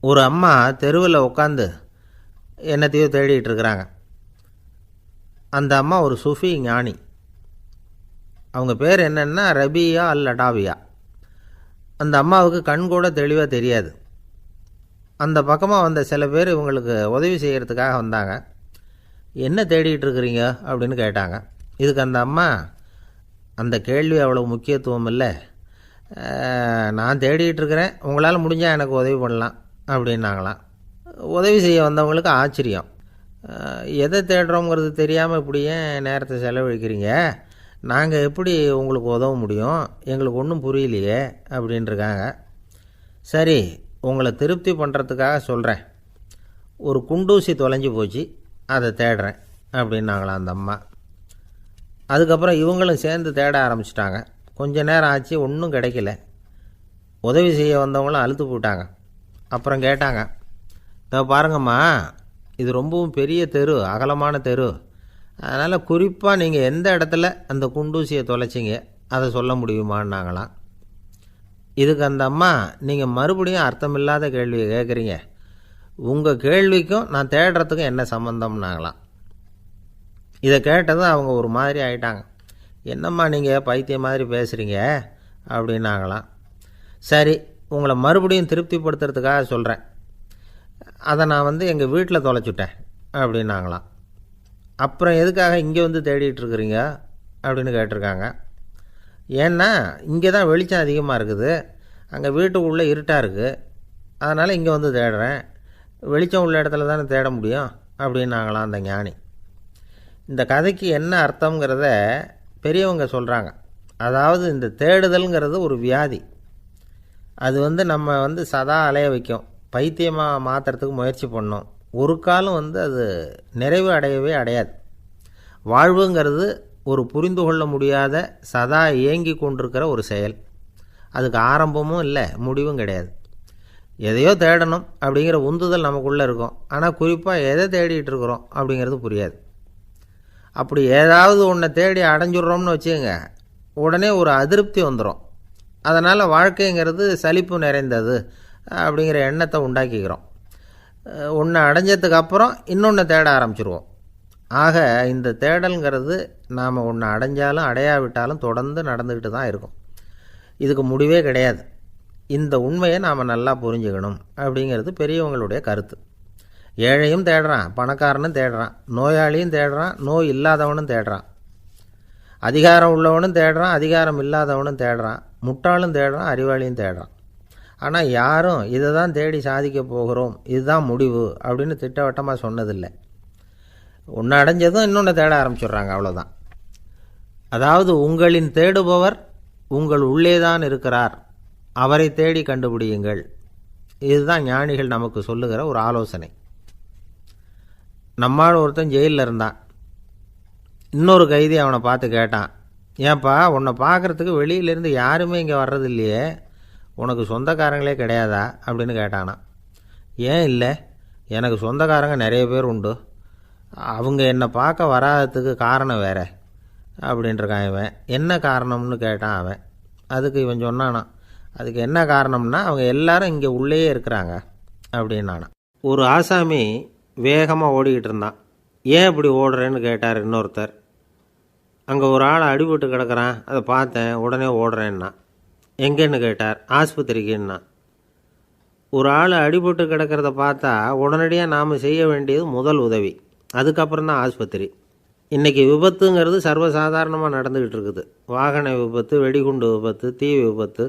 ஒரு அம்மா தெருவில் உட்காந்து என்னத்தையோ தேடிட்டு இருக்கிறாங்க. அந்த அம்மா ஒரு சூஃபி ஞானி. அவங்க பேர் என்னென்னா ரபியா அல் அடாவியா. அந்த அம்மாவுக்கு கண் கூட தெளிவாக தெரியாது. அந்த பக்கமாக வந்த சில பேர் இவங்களுக்கு உதவி செய்கிறதுக்காக வந்தாங்க. என்ன தேடிட்டு இருக்கிறீங்க அப்படின்னு கேட்டாங்க. இதுக்கு அந்த அம்மா, அந்த கேள்வி அவ்வளோ முக்கியத்துவம் இல்லை, நான் தேடிட்டு இருக்கிறேன், உங்களால் முடிஞ்சால் எனக்கு உதவி பண்ணலாம் அப்படின்னாங்களாம். உதவி செய்ய வந்தவங்களுக்கு ஆச்சரியம். எதை தேடுறோங்கிறது தெரியாமல் இப்படி ஏன் நேரத்தை செலவழிக்கிறீங்க, நாங்கள் எப்படி உங்களுக்கு உதவ முடியும், எங்களுக்கு ஒன்றும் புரியலையே அப்படின்ட்டுருக்காங்க. சரி, உங்களை திருப்தி பண்ணுறதுக்காக சொல்கிறேன், ஒரு குண்டூசி தொலைஞ்சி போச்சு, அதை தேடுறேன் அப்படின்னாங்களாம் அந்த அம்மா. அதுக்கப்புறம் இவங்களும் சேர்ந்து தேட ஆரம்பிச்சிட்டாங்க. கொஞ்ச நேரம் ஆச்சு, ஒன்றும் கிடைக்கல. உதவி செய்ய வந்தவங்களும் அழுத்து போட்டாங்க. அப்புறம் கேட்டாங்க, இதை பாருங்கம்மா, இது ரொம்பவும் பெரிய தெரு, அகலமான தெரு, அதனால் குறிப்பாக நீங்கள் எந்த இடத்துல அந்த குண்டூசியை தொலைச்சிங்க அதை சொல்ல முடியுமான்னாங்களாம். இதுக்கு அந்த அம்மா, நீங்கள் மறுபடியும் அர்த்தமில்லாத கேள்வியை கேட்குறீங்க, உங்கள் கேள்விக்கும் நான் தேடுறதுக்கும் என்ன சம்மந்தம்னாங்களாம். இதை கேட்டதும் அவங்க ஒரு மாதிரி ஆகிட்டாங்க. என்னம்மா நீங்கள் பைத்தியம் மாதிரி பேசுகிறீங்க அப்படின்னாங்களாம். சரி, உங்களை மறுபடியும் திருப்திப்படுத்துறதுக்காக சொல்கிறேன், அதை நான் எங்கள் வீட்டில் தொலைச்சுட்டேன் அப்படின்னாங்களாம். அப்புறம் எதுக்காக இங்கே வந்து தேடிட்டுருக்குறீங்க அப்படின்னு கேட்டிருக்காங்க. ஏன்னா இங்கே தான் வெளிச்சம் அதிகமாக இருக்குது, அங்கே வீட்டுக்குள்ளே இருட்டாக இருக்குது, அதனால் இங்கே வந்து தேடுறேன், வெளிச்சம் உள்ள இடத்துல தானே தேட முடியும் அப்படின்னாங்களாம் அந்த ஞானி. இந்த கதைக்கு என்ன அர்த்தங்கிறத பெரியவங்க சொல்கிறாங்க. அதாவது இந்த தேடுதல்ங்கிறது ஒரு வியாதி. அது நம்ம சதா அலைய வைக்கும், பைத்தியமாக மாற்றுறதுக்கு முயற்சி பண்ணோம். ஒரு காலம் அது நிறைவு அடையவே அடையாது. வாழ்வுங்கிறது ஒரு புரிந்து கொள்ள முடியாத, சதா இயங்கி கொண்டிருக்கிற ஒரு செயல். அதுக்கு ஆரம்பமும் இல்லை, முடிவும் கிடையாது. எதையோ தேடணும் அப்படிங்கிற உந்துதல் நமக்குள்ளே இருக்கும், ஆனால் குறிப்பாக எதை தேடிட்டு இருக்கிறோம் அப்படிங்கிறது புரியாது. அப்படி ஏதாவது ஒன்றை தேடி அடைஞ்சிட்றோம்னு வச்சுக்கோங்க, உடனே ஒரு அதிருப்தி வந்துடும். அதனால் வாழ்க்கைங்கிறது சலிப்பு நிறைந்தது அப்படிங்கிற எண்ணத்தை உண்டாக்கிக்கிறோம். ஒன்று அடைஞ்சதுக்கு அப்புறம் இன்னொன்று தேட ஆரம்பிச்சிருவோம். ஆக இந்த தேடல்ங்கிறது நாம் ஒன்று அடைஞ்சாலும் அடையாவிட்டாலும் தொடர்ந்து நடந்துக்கிட்டு தான் இருக்கும். இதுக்கு முடிவே கிடையாது. இந்த உண்மையை நாம் நல்லா புரிஞ்சுக்கணும் அப்படிங்கிறது பெரியவங்களுடைய கருத்து. ஏழையும் தேடுறான், பணக்காரனும் தேடுறான், நோயாளியும் தேடுறான், நோய் இல்லாதவனும் தேடுறான், அதிகாரம் உள்ளவனும் தேடுறான், அதிகாரம் இல்லாதவனும் தேடுறான், முட்டாளும் தேடுறான், அறிவாளியும் தேடுறான். ஆனால் யாரும் இதை தான் தேடி சாதிக்க போகிறோம், இதுதான் முடிவு அப்படின்னு திட்டவட்டமாக சொன்னதில்லை. ஒன்று அடைஞ்சதும் இன்னொன்று தேட ஆரம்பிச்சிடுறாங்க, அவ்வளோதான். அதாவது உங்களின் தேடுபவர் உங்கள் உள்ளே தான் இருக்கிறார், அவரை தேடி கண்டுபிடியுங்கள். இதுதான் ஞானிகள் நமக்கு சொல்லுகிற ஒரு ஆலோசனை. நம்மால் ஒருத்தன் ஜெயிலில் இருந்தான். இன்னொரு கைதி அவனை பார்த்து கேட்டான், ஏன்பா உன்னை பார்க்குறதுக்கு வெளியிலேருந்து யாருமே இங்கே வர்றது இல்லையே, உனக்கு சொந்தக்காரங்களே கிடையாதா அப்படின்னு கேட்டானா. ஏன் இல்லை, எனக்கு சொந்தக்காரங்க நிறைய பேர் உண்டு, அவங்க என்னை பார்க்க வராததுக்கு காரணம் வேறு அப்படின்ட்டுருக்கான் இவன். என்ன காரணம்னு கேட்டான் அவன். அதுக்கு இவன் சொன்னானா, அதுக்கு என்ன காரணம்னா அவங்க எல்லாரும் இங்கே உள்ளேயே இருக்கிறாங்க அப்படின்னானா. ஒரு ஆசாமி வேகமாக ஓடிக்கிட்டு இருந்தான். ஏன் இப்படி ஓடுறேன்னு கேட்டார் இன்னொருத்தர். அங்கே ஒரு ஆள் அடிபட்டு கிடக்கிறான், அதை பார்த்தேன், உடனே ஓடுறேன்னா. எங்கேன்னு கேட்டார். ஆஸ்பத்திரிக்குன்னா. ஒரு ஆள் அடிபட்டு கிடக்கிறத பார்த்தா உடனடியாக நாம் செய்ய வேண்டியது முதல் உதவி, அதுக்கப்புறம் தான் ஆஸ்பத்திரி. இன்றைக்கி விபத்துங்கிறது சர்வசாதாரணமாக நடந்துக்கிட்டு இருக்குது. வாகன விபத்து, வெடிகுண்டு விபத்து, தீ விபத்து,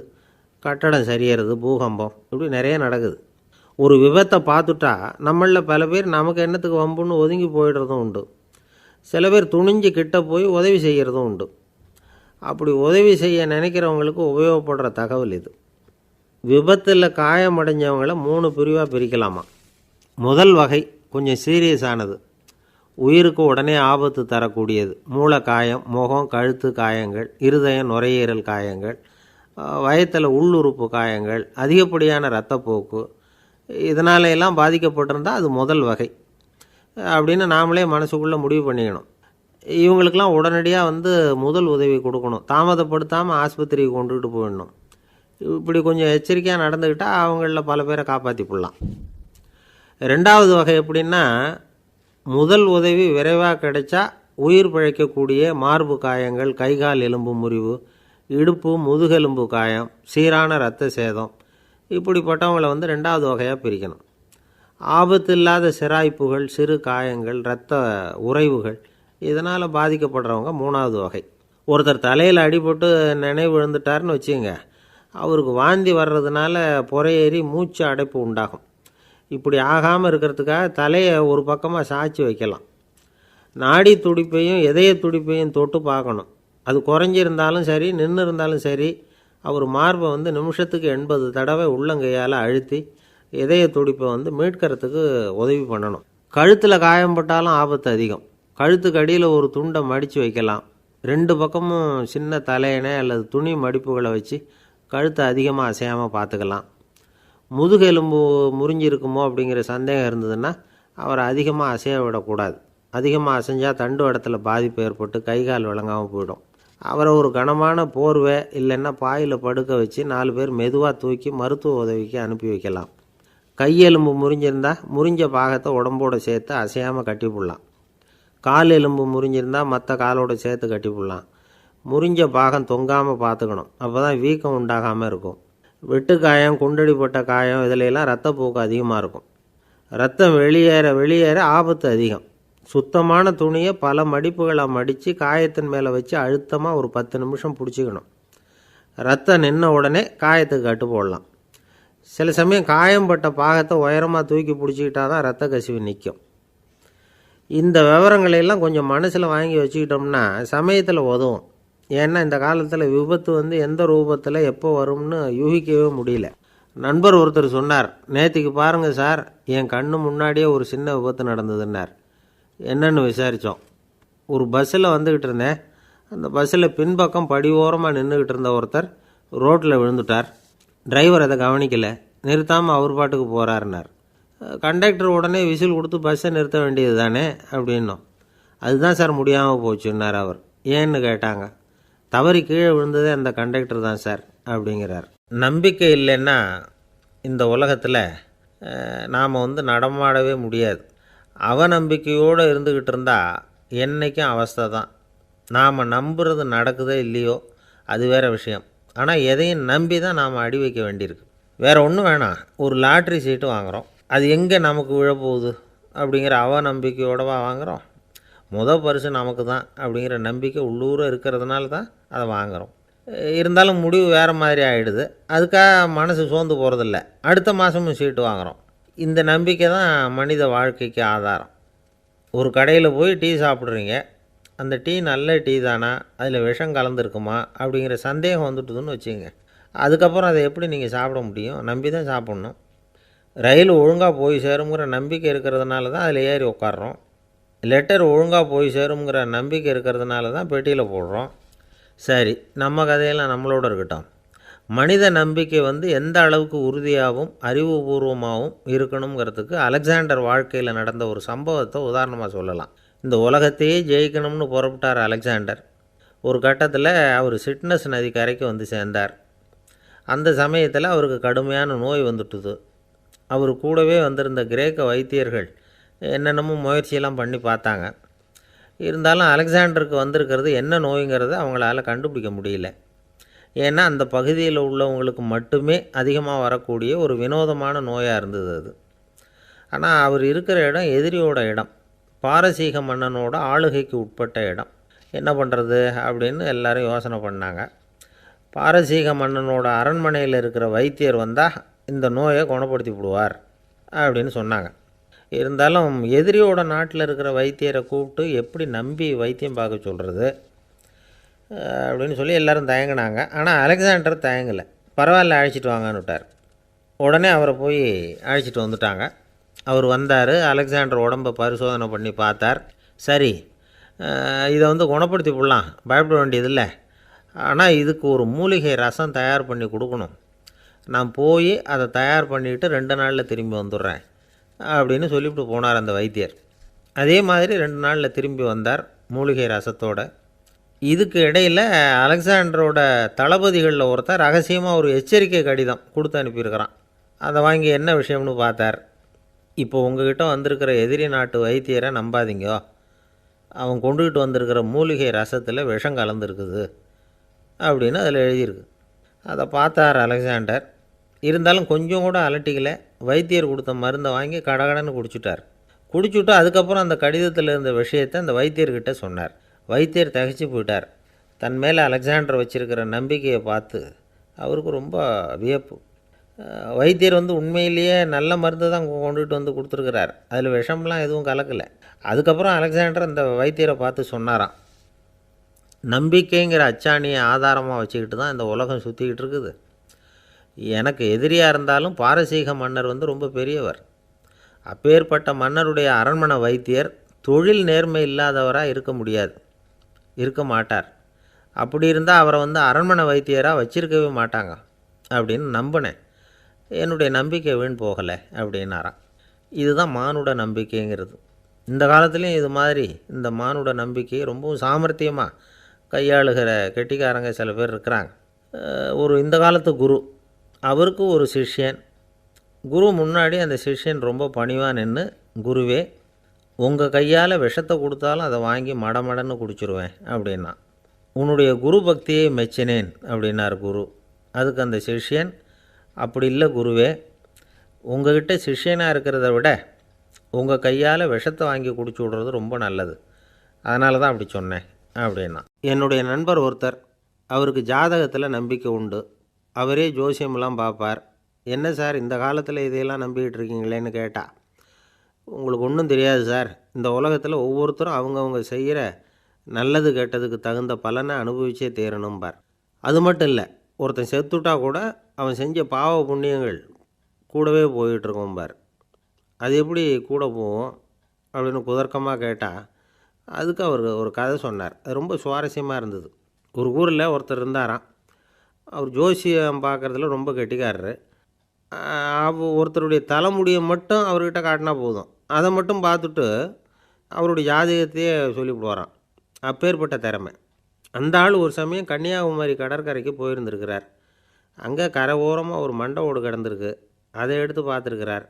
கட்டடம் சரியறது, பூகம்பம், இப்படி நிறைய நடக்குது. ஒரு விபத்தை பார்த்துட்டா நம்மளில் பல பேர் நமக்கு என்னத்துக்கு வம்புன்னு ஒதுங்கி போயிடுறதும் உண்டு. சில பேர் துணிஞ்சு கிட்ட போய் உதவி செய்கிறதும் உண்டு. அப்படி உதவி செய்ய நினைக்கிறவங்களுக்கு உபயோகப்படுற தகவல் இது. விபத்தில் காயமடைஞ்சவங்களை 3 பிரிவாக பிரிக்கலாமா. முதல் வகை கொஞ்சம் சீரியஸானது, உயிருக்கு உடனே ஆபத்து தரக்கூடியது. மூளை காயம், முகம், கழுத்து காயங்கள், இருதயம், நுரையீரல் காயங்கள், வயத்தில் உள்ளுறுப்பு காயங்கள், அதிகப்படியான இரத்தப்போக்கு, இதனால எல்லாம் பாதிக்கப்பட்டிருந்தால் அது முதல் வகை அப்படின்னு நாமளே மனசுக்குள்ளே முடிவு பண்ணிக்கணும். இவங்களுக்கெல்லாம் உடனடியாக முதல் உதவி கொடுக்கணும், தாமதப்படுத்தாமல் ஆஸ்பத்திரிக்கு கொண்டுகிட்டு போயிடணும். இப்படி கொஞ்சம் எச்சரிக்கையாக நடந்துக்கிட்டால் அவங்களில் பல பேரை காப்பாற்றி போடலாம். ரெண்டாவது வகை எப்படின்னா, முதல் உதவி விரைவாக கிடைச்சா உயிர் பிழைக்கக்கூடிய மார்பு காயங்கள், கைகால் எலும்பு முறிவு, இடுப்பு முதுகெலும்பு காயம், சீரான இரத்த சேதம், இப்படிப்பட்டவங்களை ரெண்டாவது வகையாக பிரிக்கணும். ஆபத்து இல்லாத சிராய்ப்புகள், சிறு காயங்கள், இரத்த உறைவுகள், இதனால் பாதிக்கப்படுறவங்க மூணாவது வகை. ஒருத்தர் தலையில் அடிபட்டு நினைவு விழுந்துட்டார்னு வச்சுங்க, அவருக்கு வாந்தி வர்றதுனால புறையேறி மூச்சு அடைப்பு உண்டாகும். இப்படி ஆகாமல் இருக்கிறதுக்காக தலையை ஒரு பக்கமாக சாய்ச்சி வைக்கலாம். நாடி துடிப்பையும் இதய துடிப்பையும் தொட்டு பார்க்கணும். அது குறைஞ்சிருந்தாலும் சரி, நின்று இருந்தாலும் சரி, அவர் மார்பை நிமிஷத்துக்கு 80 தடவை உள்ளங்கையால் அழுத்தி இதய துடிப்பை மீட்கிறதுக்கு உதவி பண்ணணும். கழுத்தில் காயம்பட்டாலும் ஆபத்து அதிகம். கழுத்துக்கு அடியில் ஒரு துண்டை மடித்து வைக்கலாம். 2 பக்கமும் சின்ன தலையணை அல்லது துணி மடிப்புகளை வச்சு கழுத்தை அதிகமாக அசையாமல் பார்த்துக்கலாம். முதுகெலும்பு முறிஞ்சிருக்குமோ அப்படிங்கிற சந்தேகம் இருந்ததுன்னா அவரை அதிகமாக அசைய விடக்கூடாது. அதிகமாக அசைஞ்சால் தண்டு இடத்துல பாதிப்பு ஏற்பட்டு கைகால் விளங்காமல் போயிடும். அவரை ஒரு கனமான போர்வை இல்லைன்னா பாயில் படுக்க வச்சு 4 பேர் மெதுவாக தூக்கி மருத்துவ உதவிக்கு அனுப்பி வைக்கலாம். கையெலும்பு முறிஞ்சிருந்தால் முறிஞ்ச பாகத்தை உடம்போடு சேர்த்து அசையாமல் கட்டி போடலாம். கால் எலும்பு முறிஞ்சிருந்தால் மற்ற காலோடு சேர்த்து கட்டி போடலாம். முறிஞ்ச பாகம் தொங்காமல் பார்த்துக்கணும். அப்போ தான் வீக்கம் உண்டாகாமல் இருக்கும். வெட்டு காயம், குண்டடிப்பட்ட காயம், இதிலெல்லாம் ரத்தப்போக்கு அதிகமாக இருக்கும். ரத்தம் வெளியேற ஆபத்து அதிகம். சுத்தமான துணியை பல மடிப்புகளை மடித்து காயத்தின் மேலே வச்சு அழுத்தமாக ஒரு 10 நிமிஷம் பிடிச்சிக்கணும். ரத்தம் நின்ன உடனே காயத்துக்கு கட்டு போடலாம். சில சமயம் காயம்பட்ட பாகத்தை உயரமாக தூக்கி பிடிச்சிக்கிட்டா தான் ரத்த கசிவு நிற்கும். இந்த விவரங்களையெல்லாம் கொஞ்சம் மனசில் வாங்கி வச்சுக்கிட்டோம்னா சமயத்தில் உதவும். ஏன்னா இந்த காலத்தில் விபத்து எந்த ரூபத்தில் எப்போ வரும்னு யூகிக்கவே முடியல. நண்பர் ஒருத்தர் சொன்னார், நேற்றுக்கு பாருங்கள் சார், என் கண்ணு முன்னாடியே ஒரு சின்ன விபத்து நடந்ததுன்னார். என்னன்னு விசாரித்தோம். ஒரு பஸ்ஸில் வந்துக்கிட்டு இருந்தேன். அந்த பஸ்ஸில் பின்பக்கம் படி ஓரமாக நின்றுக்கிட்டு இருந்த ஒருத்தர் ரோட்டில் விழுந்துட்டார். டிரைவர் அதை கவனிக்கலை, நிறுத்தாமல் அவர் பாட்டுக்கு போகிறாருன்னார். கண்டக்டர் உடனே விசில் கொடுத்து பஸ்ஸை நிறுத்த வேண்டியது தானே அப்படின்னோம். அதுதான் சார் முடியாமல் போச்சுன்னார் அவர். ஏன்னு கேட்டாங்க. தவறி கீழே விழுந்ததே அந்த கண்டக்டர் தான் சார் அப்படிங்கிறார். நம்பிக்கை இல்லைன்னா இந்த உலகத்தில் நாம் நடமாடவே முடியாது. அவநம்பிக்கையோடு இருந்துக்கிட்டு இருந்தால் என்றைக்கும் அவஸ்தை தான். நாம் நம்புறது நடக்குதோ இல்லையோ அது வேறு விஷயம். ஆனால் எதையும் நம்பி தான் நாம் அடி வைக்க வேண்டியிருக்கு. வேறு ஒன்றும் வேணாம், ஒரு லாட்ரி சீட்டு வாங்குகிறோம். அது எங்கே நமக்கு விழப்போகுது அப்படிங்கிற அவநம்பிக்கையோடவா வாங்குகிறோம்? பரிசு நமக்கு தான் அப்படிங்கிற நம்பிக்கை உள்ளூர இருக்கிறதுனால தான் அதை வாங்குகிறோம். இருந்தாலும் முடிவு வேறு மாதிரி ஆகிடுது. அதுக்காக மனசு சோர்ந்து போகிறதில்ல. அடுத்த மாதமும் சீட்டு வாங்குகிறோம். இந்த நம்பிக்கை தான் மனித வாழ்க்கைக்கு ஆதாரம். ஒரு கடையில் போய் டீ சாப்பிட்றீங்க. அந்த டீ நல்ல டீ தானா, அதில் விஷம் கலந்துருக்குமா அப்படிங்கிற சந்தேகம் வந்துட்டுதுன்னு வச்சுங்க. அதுக்கப்புறம் அதை எப்படி நீங்கள் சாப்பிட முடியும்? நம்பி தான் சாப்பிட்ணும். ரயில் ஒழுங்காக போய் சேருங்கிற நம்பிக்கை இருக்கிறதுனால தான் அதில் ஏறி உட்காடுறோம். லெட்டர் ஒழுங்காக போய் சேருங்கிற நம்பிக்கை இருக்கிறதுனால தான் பெட்டியில் போடுறோம். சரி, நம்ம கதையெல்லாம் நம்மளோட இருக்கட்டும். மனித நம்பிக்கை எந்த அளவுக்கு உறுதியாகவும் அறிவுபூர்வமாகவும் இருக்கணுங்கிறதுக்கு அலெக்சாண்டர் வாழ்க்கையில் நடந்த ஒரு சம்பவத்தை உதாரணமாக சொல்லலாம். இந்த உலகத்தையே ஜெயிக்கணும்னு புறப்பட்டார் அலெக்சாண்டர். ஒரு கட்டத்தில் அவர் சிட்னஸ் நதி கரைக்கு சேர்ந்தார். அந்த சமயத்தில் அவருக்கு கடுமையான நோய் வந்துட்டுது. அவர் கூடவே வந்திருந்த கிரேக்க வைத்தியர்கள் என்னென்னமோ முயற்சியெல்லாம் பண்ணி பார்த்தாங்க. இருந்தாலும் அலெக்சாண்டருக்கு வந்திருக்கிறது என்ன நோய்ங்கிறத அவங்களால கண்டுபிடிக்க முடியல. ஏன்னா அந்த பகுதியில் உள்ளவங்களுக்கு மட்டுமே அதிகமாக வரக்கூடிய ஒரு வினோதமான நோயாக இருந்தது அது. ஆனால் அவர் இருக்கிற இடம் எதிரியோட இடம், பாரசீக மன்னனோட ஆளுகைக்கு உட்பட்ட இடம். என்ன பண்ணுறது அப்படின்னு எல்லாரும் யோசனை பண்ணாங்க. பாரசீக மன்னனோட அரண்மனையில் இருக்கிற வைத்தியர் வந்தால் இந்த நோயை குணப்படுத்தி விடுவார் அப்படின்னு சொன்னாங்க. இருந்தாலும் எதிரியோட நாட்டில் இருக்கிற வைத்தியரை கூப்பிட்டு எப்படி நம்பி வைத்தியம் பார்க்க சொல்கிறது அப்படின்னு சொல்லி எல்லோரும் தயங்கினாங்க. ஆனால் அலெக்சாண்டர் தயங்கலை. பரவாயில்ல, அழைச்சிட்டு வாங்கன்னு விட்டார். உடனே அவரை போய் அழைச்சிட்டு வந்துட்டாங்க. அவர் வந்தார். அலெக்சாண்டர் உடம்பை பரிசோதனை பண்ணி பார்த்தார். சரி, இதை குணப்படுத்தி விடலாம், பயப்பட வேண்டியதில்லை. ஆனால் இதுக்கு ஒரு மூலிகை ரசம் தயார் பண்ணி கொடுக்கணும். நான் போய் அதை தயார் பண்ணிவிட்டு 2 நாளில் திரும்பி வந்துடுறேன் அப்படின்னு சொல்லிவிட்டு போனார் அந்த வைத்தியர். அதே மாதிரி 2 நாளில் திரும்பி வந்தார் மூலிகை ரசத்தோடு. இதுக்கு இடையில் அலெக்சாண்டரோட தளபதிகளில் ஒருத்தர் ரகசியமாக ஒரு எச்சரிக்கை கடிதம் கொடுத்து அனுப்பியிருக்கிறான். அதை வாங்கி என்ன விஷயம்னு பார்த்தார். இப்போ உங்ககிட்ட வந்திருக்கிற எதிரி நாட்டு வைத்தியரை நம்பாதீங்கோ, அவன் கொண்டுகிட்டு வந்திருக்கிற மூலிகை ரசத்தில் விஷம் கலந்துருக்குது அப்படின்னு அதில் எழுதியிருக்கு. அதை பார்த்தார் அலெக்சாண்டர். இருந்தாலும் கொஞ்சம் கூட அலட்டிக்கலை. வைத்தியர் கொடுத்த மருந்தை வாங்கி கடகடன்னு குடிச்சுட்டு அதுக்கப்புறம் அந்த கடிதத்தில் இருந்த விஷயத்தை அந்த வைத்தியர்கிட்ட சொன்னார். வைத்தியர் திகைச்சு போயிட்டார். தன் மேலே அலெக்சாண்டர் வச்சுருக்கிற நம்பிக்கையை பார்த்து அவருக்கு ரொம்ப வியப்பு. வைத்தியர் உண்மையிலேயே நல்ல மருந்து தான் கொண்டுகிட்டு கொடுத்துருக்கிறார், அதில் விஷம்லாம் எதுவும் கலக்கலை. அதுக்கப்புறம் அலெக்சாண்டர் அந்த வைத்தியரை பார்த்து சொன்னாராம், நம்பிக்கைங்கிற அச்சாணியை ஆதாரமாக வச்சுக்கிட்டு தான் இந்த உலகம் சுற்றிக்கிட்டு இருக்குது. எனக்கு எதிரியாக இருந்தாலும் பாரசீக மன்னர் ரொம்ப பெரியவர். அப்பேற்பட்ட மன்னருடைய அரண்மனை வைத்தியர் தொழில் நேர்மை இல்லாதவராக இருக்க மாட்டார். அப்படி இருந்தால் அவரை அரண்மனை வைத்தியராக வச்சிருக்கவே மாட்டாங்க அப்படின்னு நம்பினேன். என்னுடைய நம்பிக்கை வீண் போகலை அப்படின்னாராம். இதுதான் மானுட நம்பிக்கைங்கிறது. இந்த காலத்துலேயும் இது மாதிரி இந்த மானுட நம்பிக்கையை ரொம்பவும் சாமர்த்தியமாக கையாளுகிற கெட்டிக்காரங்க சில பேர் இருக்கிறாங்க. இந்த காலத்து குரு, அவருக்கு ஒரு சிஷ்யன். குரு முன்னாடி அந்த சிஷ்யன் ரொம்ப பணிவாக நின்று, குருவே, உங்கள் கையால் விஷத்தை கொடுத்தாலும் அதை வாங்கி மடமடன்னு குடிச்சிருவேன் அப்படின்னா. உன்னுடைய குரு பக்தியை மெச்சினேன் அப்படின்னார் குரு. அதுக்கு அந்த சிஷ்யன், அப்படி இல்லை குருவே, உங்கள்கிட்ட சிஷ்யனாக இருக்கிறத விட உங்கள் கையால் விஷத்தை வாங்கி குடிச்சு விட்றது ரொம்ப நல்லது, அதனால தான் அப்படி சொன்னேன் அப்படின்னா. என்னுடைய நண்பர் ஒருத்தர், அவருக்கு ஜாதகத்தில் நம்பிக்கை உண்டு. அவரே ஜோசியமெல்லாம் பார்ப்பார். என்ன சார் இந்த காலத்தில் இதையெல்லாம் நம்பிக்கிட்டு இருக்கீங்களேன்னு கேட்டால், உங்களுக்கு ஒன்றும் தெரியாது சார், இந்த உலகத்தில் ஒவ்வொருத்தரும் அவங்கவுங்க செய்கிற நல்லது கெட்டதுக்கு தகுந்த பலனை அனுபவிச்சே தேரணும்பார். அது மட்டும் இல்லை, ஒருத்தன் செத்துட்டா கூட அவன் செஞ்ச பாவ புண்ணியங்கள் கூடவே போயிட்டுருக்கோம்பார். அது எப்படி கூட போகும் அப்படின்னு குதர்க்கமாக கேட்டால், அதுக்கு அவர் ஒரு கதை சொன்னார். அது ரொம்ப சுவாரஸ்யமாக இருந்தது. ஒரு ஊரில் ஒருத்தர் இருந்தாராம். அவர் ஜோசியம் பார்க்குறதுல ரொம்ப கெட்டிக்காரரு. ஒருத்தருடைய தலைமுடியை மட்டும் அவர்கிட்ட காட்டினா போதும், அதை மட்டும் பார்த்துட்டு அவருடைய ஜாதகத்தையே சொல்லிவிடுவாராம். அப்பேற்பட்ட திறமை. அந்த ஆள் ஒரு சமயம் கன்னியாகுமரி கடற்கரைக்கு போயிருந்துருக்கிறார். அங்கே கரை ஓரமாக ஒரு மண்டை ஓடு கிடந்திருக்கு. அதை எடுத்து பார்த்துருக்கிறார்.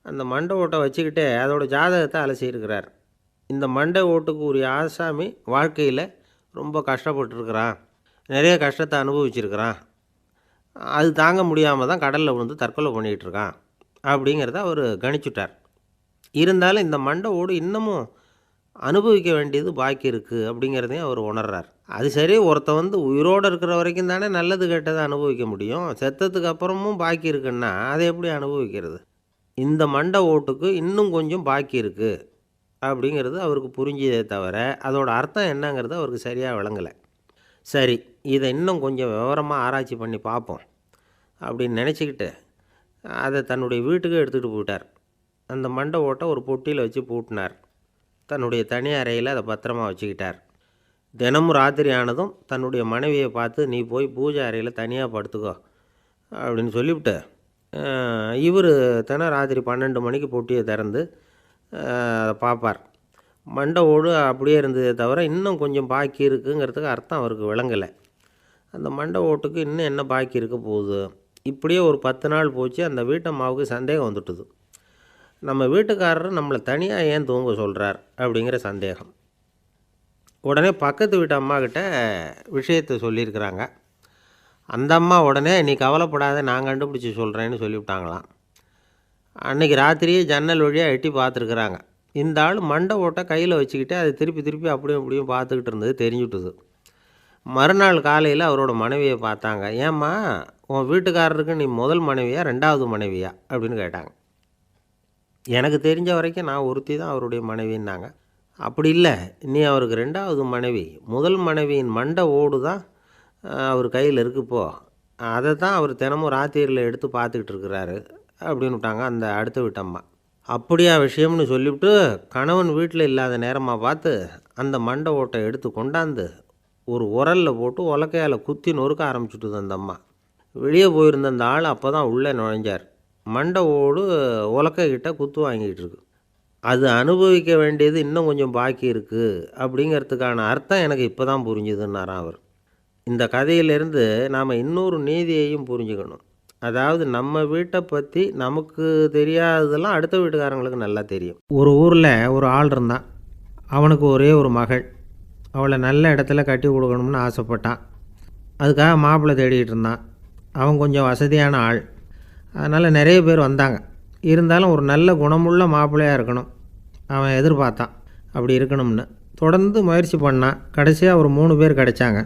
அந்த மண்டை ஓட்டை வச்சுக்கிட்டே அதோட ஜாதகத்தை அலசியிருக்கிறார். இந்த மண்டை ஓட்டுக்கு உரிய ஆசாமி வாழ்க்கையில் ரொம்ப கஷ்டப்பட்டுருக்கிறான், நிறைய கஷ்டத்தை அனுபவிச்சிருக்கிறான், அது தாங்க முடியாமல் தான் கடலில் விழுந்து தற்கொலை பண்ணிகிட்ருக்கான் அப்படிங்கிறத அவர் கணிச்சுட்டார். இருந்தாலும் இந்த மண்டை ஓடு இன்னமும் அனுபவிக்க வேண்டியது பாக்கி இருக்குது அப்படிங்கிறதையும் அவர் உணர்றார். அது சரி, ஒருத்தன் உயிரோடு இருக்கிற வரைக்கும் தானே நல்லது கெட்டதை அனுபவிக்க முடியும். செத்ததுக்கு அப்புறமும் பாக்கி இருக்குன்னா அதை எப்படி அனுபவிக்கிறது? இந்த மண்டை ஓட்டுக்கு இன்னும் கொஞ்சம் பாக்கி இருக்குது அப்படிங்கிறது அவருக்கு புரிஞ்சதே தவிர அதோட அர்த்தம் என்னங்கிறது அவருக்கு சரியாக விளங்கலை. சரி, இதை இன்னும் கொஞ்சம் விவரமாக ஆராய்ச்சி பண்ணி பார்ப்போம் அப்படின்னு நினச்சிக்கிட்டு அதை தன்னுடைய வீட்டுக்கு எடுத்துகிட்டு போயிட்டார். அந்த மண்டை ஓட்டை ஒரு பொட்டியில் வச்சு பூட்டினார். தன்னுடைய தனி அறையில் அதை பத்திரமாக வச்சுக்கிட்டார். தினமும் ராத்திரி ஆனதும் தன்னுடைய மனைவியை பார்த்து, நீ போய் பூஜை அறையில் தனியாக படுத்துக்கோ அப்படின்னு சொல்லிவிட்டு, இவர் தினம் ராத்திரி 12 மணிக்கு பொட்டியை திறந்து அதை பார்ப்பார். மண்டை ஓடு அப்படியே இருந்ததே தவிர இன்னும் கொஞ்சம் பாக்கி இருக்குங்கிறதுக்கு அர்த்தம் அவருக்கு விளங்கலை. அந்த மண்டை ஓட்டுக்கு இன்னும் என்ன பாக்கி இருக்க போகுது? இப்படியே ஒரு 10 நாள் போச்சு. அந்த வீட்டம்மாவுக்கு சந்தேகம் வந்துட்டுது. நம்ம வீட்டுக்காரர் நம்மளை தனியாக ஏன் தூங்க சொல்கிறார் அப்படிங்கிற சந்தேகம். உடனே பக்கத்து வீட்டு அம்மாக்கிட்ட விஷயத்தை சொல்லியிருக்கிறாங்க. அந்த அம்மா உடனே, நீ கவலைப்படாத, நான் கண்டுபிடிச்சி சொல்கிறேன்னு சொல்லிவிட்டாங்களாம். அன்றைக்கி ராத்திரியே ஜன்னல் வழியாக எட்டி பார்த்துருக்குறாங்க. இந்த ஆள் மண்டை ஓட்டை கையில் வச்சுக்கிட்டு அதை திருப்பி அப்படியும் இப்படியும் பார்த்துக்கிட்டு இருந்தது தெரிஞ்சுட்டுது. மறுநாள் காலையில் அவரோட மனைவியை பார்த்தாங்க. ஏம்மா, உன் வீட்டுக்காரருக்கு நீ முதல் மனைவியா 2வது மனைவியா அப்படின்னு கேட்டாங்க. எனக்கு தெரிஞ்ச வரைக்கும் நான் ஒருத்தி தான் அவருடைய மனைவின்னாங்க. அப்படி இல்லை, நீ அவருக்கு 2வது மனைவி. முதல் மனைவியின் மண்டை ஓடு தான் அவர் கையில் இருக்குப்போ, அதை தான் அவர் தினமும் ராத்திரியில் எடுத்து பார்த்துக்கிட்டு இருக்கிறாரு அப்படின்னு விட்டாங்க அந்த அடுத்த வீட்டம்மா. அப்படியா விஷயம்னு சொல்லிவிட்டு கணவன் வீட்டில் இல்லாத நேரமாக பார்த்து அந்த மண்டை ஓட்டை எடுத்து கொண்டாந்து ஒரு உரலில் போட்டு உலக்கையால் குத்தி நொறுக்க ஆரம்பிச்சுட்டுது அந்த அம்மா. வெளியே போயிருந்த அந்த ஆள் அப்போ தான் உள்ளே நுழைஞ்சார். மண்டை ஓடு உலக்கைக்கிட்ட குத்து வாங்கிட்டு இருக்கு. அது அனுபவிக்க வேண்டியது இன்னும் கொஞ்சம் பாக்கி இருக்குது அப்படிங்கிறதுக்கான அர்த்தம் எனக்கு இப்போ தான் புரிஞ்சுதுன்னாராம் அவர். இந்த கதையிலேருந்து நாம் இன்னொரு நீதியையும் புரிஞ்சுக்கணும். அதாவது நம்ம வீட்டை பற்றி நமக்கு தெரியாததெல்லாம் அடுத்த வீட்டுக்காரங்களுக்கு நல்லா தெரியும். ஒரு ஊரில் ஒரு ஆள் இருந்தான். அவனுக்கு ஒரே ஒரு மகள். அவளை நல்ல இடத்துல கட்டி கொடுக்கணும்னு ஆசைப்பட்டான். அதுக்காக மாப்பிள்ளை தேடிகிட்டு இருந்தான். அவன் கொஞ்சம் வசதியான ஆள். அதனால் நிறைய பேர் வந்தாங்க. இருந்தாலும் ஒரு நல்ல குணமுள்ள மாப்பிள்ளையாக இருக்கணும் அவன் எதிர்பார்த்தான். அப்படி இருக்கணும்னு தொடர்ந்து முயற்சி பண்ணான். கடைசியாக ஒரு 3 பேர் கிடைச்சாங்க.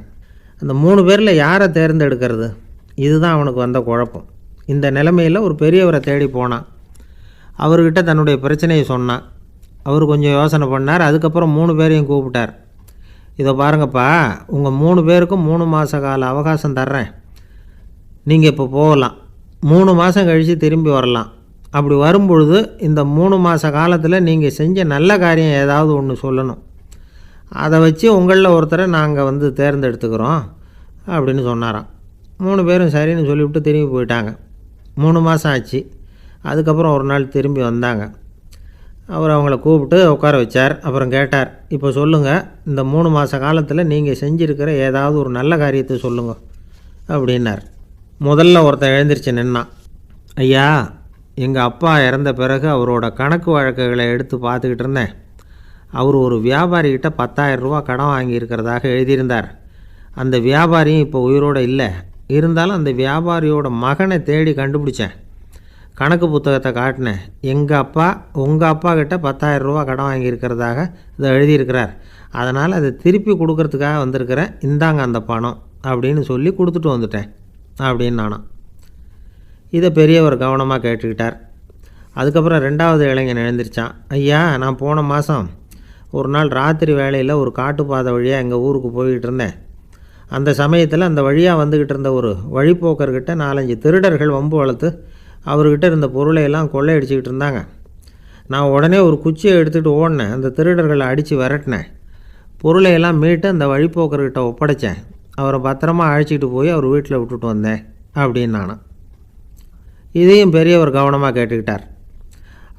அந்த 3 பேரில் யாரை தேர்ந்தெடுக்கிறது, இதுதான் அவனுக்கு வந்த குழப்பம். இந்த நிலைமையில் ஒரு பெரியவரை தேடி போனான். அவர்கிட்ட தன்னுடைய பிரச்சனையை சொன்னான். அவர் கொஞ்சம் யோசனை பண்ணார். அதுக்கப்புறம் 3 பேரையும் கூப்பிட்டார். இதை பாருங்கப்பா, உங்கள் 3 பேருக்கும் 3 மாத கால அவகாசம் தர்றேன். நீங்கள் இப்போ போகலாம். 3 மாதம் கழித்து திரும்பி வரலாம். அப்படி வரும்பொழுது இந்த 3 மாத காலத்தில் நீங்கள் செஞ்ச நல்ல காரியம் ஏதாவது ஒன்று சொல்லணும். அதை வச்சு உங்களில் ஒருத்தரை நாங்கள் தேர்ந்தெடுத்துக்கிறோம் அப்படின்னு சொன்னாராம். 3 பேரும் சரின்னு சொல்லிவிட்டு திரும்பி போயிட்டாங்க. 3 மாதம் ஆச்சு. அதுக்கப்புறம் ஒரு நாள் திரும்பி வந்தாங்க. அவர் அவங்கள கூப்பிட்டு உட்கார வச்சார். அப்புறம் கேட்டார், இப்போ சொல்லுங்கள், இந்த 3 மாத காலத்தில் நீங்கள் செஞ்சுருக்கிற ஏதாவது ஒரு நல்ல காரியத்தை சொல்லுங்கள் அப்படின்னார். முதல்ல ஒருத்தன் எழுந்திரிச்சு நின்னான். ஐயா, எங்கள் அப்பா இறந்த பிறகு அவரோட கணக்கு வழக்குகளை எடுத்து பார்த்துக்கிட்டு இருந்தேன். அவர் ஒரு வியாபாரிகிட்ட 10,000 ரூபா கடன் வாங்கியிருக்கிறதாக எழுதியிருந்தார். அந்த வியாபாரியும் இப்போ உயிரோடு இல்லை. இருந்தாலும் அந்த வியாபாரியோட மகனை தேடி கண்டுபிடிச்சேன். கணக்கு புத்தகத்தை காட்டினேன். எங்கள் அப்பா உங்கள் அப்பா கிட்ட 10,000 ரூபா கடன் வாங்கியிருக்கிறதாக இதை எழுதியிருக்கிறார். அதனால் அதை திருப்பி கொடுக்கறதுக்காக வந்திருக்கிறேன். இந்தாங்க அந்த பணம் அப்படின்னு சொல்லி கொடுத்துட்டு வந்துட்டேன் அப்படின்னு நானும். இதை பெரியவர் கவனமாக கேட்டுக்கிட்டார். அதுக்கப்புறம் 2வது இளைஞன் எழுந்திரிச்சான். ஐயா, நான் போன மாதம் ஒரு நாள் ராத்திரி வேளையில் ஒரு காட்டுப்பாதை வழியாக எங்கள் ஊருக்கு போய்கிட்டு இருந்தேன். அந்த சமயத்தில் அந்த வழியாக வந்துக்கிட்டு இருந்த ஒரு வழிப்போக்கர்கிட்ட 4-5 திருடர்கள் வம்பு வளர்த்து அவர்கிட்ட இருந்த பொருளையெல்லாம் கொள்ளையடிச்சிக்கிட்டு இருந்தாங்க. நான் உடனே ஒரு குச்சியை எடுத்துகிட்டு ஓடினேன். அந்த திருடர்களை அடித்து விரட்டினேன். பொருளையெல்லாம் மீட்டு அந்த வழிப்போக்கர்கிட்ட ஒப்படைச்சேன். அவரை பத்திரமா அழைச்சிக்கிட்டு போய் அவர் வீட்டில் விட்டுட்டு வந்தேன் அப்படின்னு நானும். இதையும் பெரியவர் கவனமாக கேட்டுக்கிட்டார்.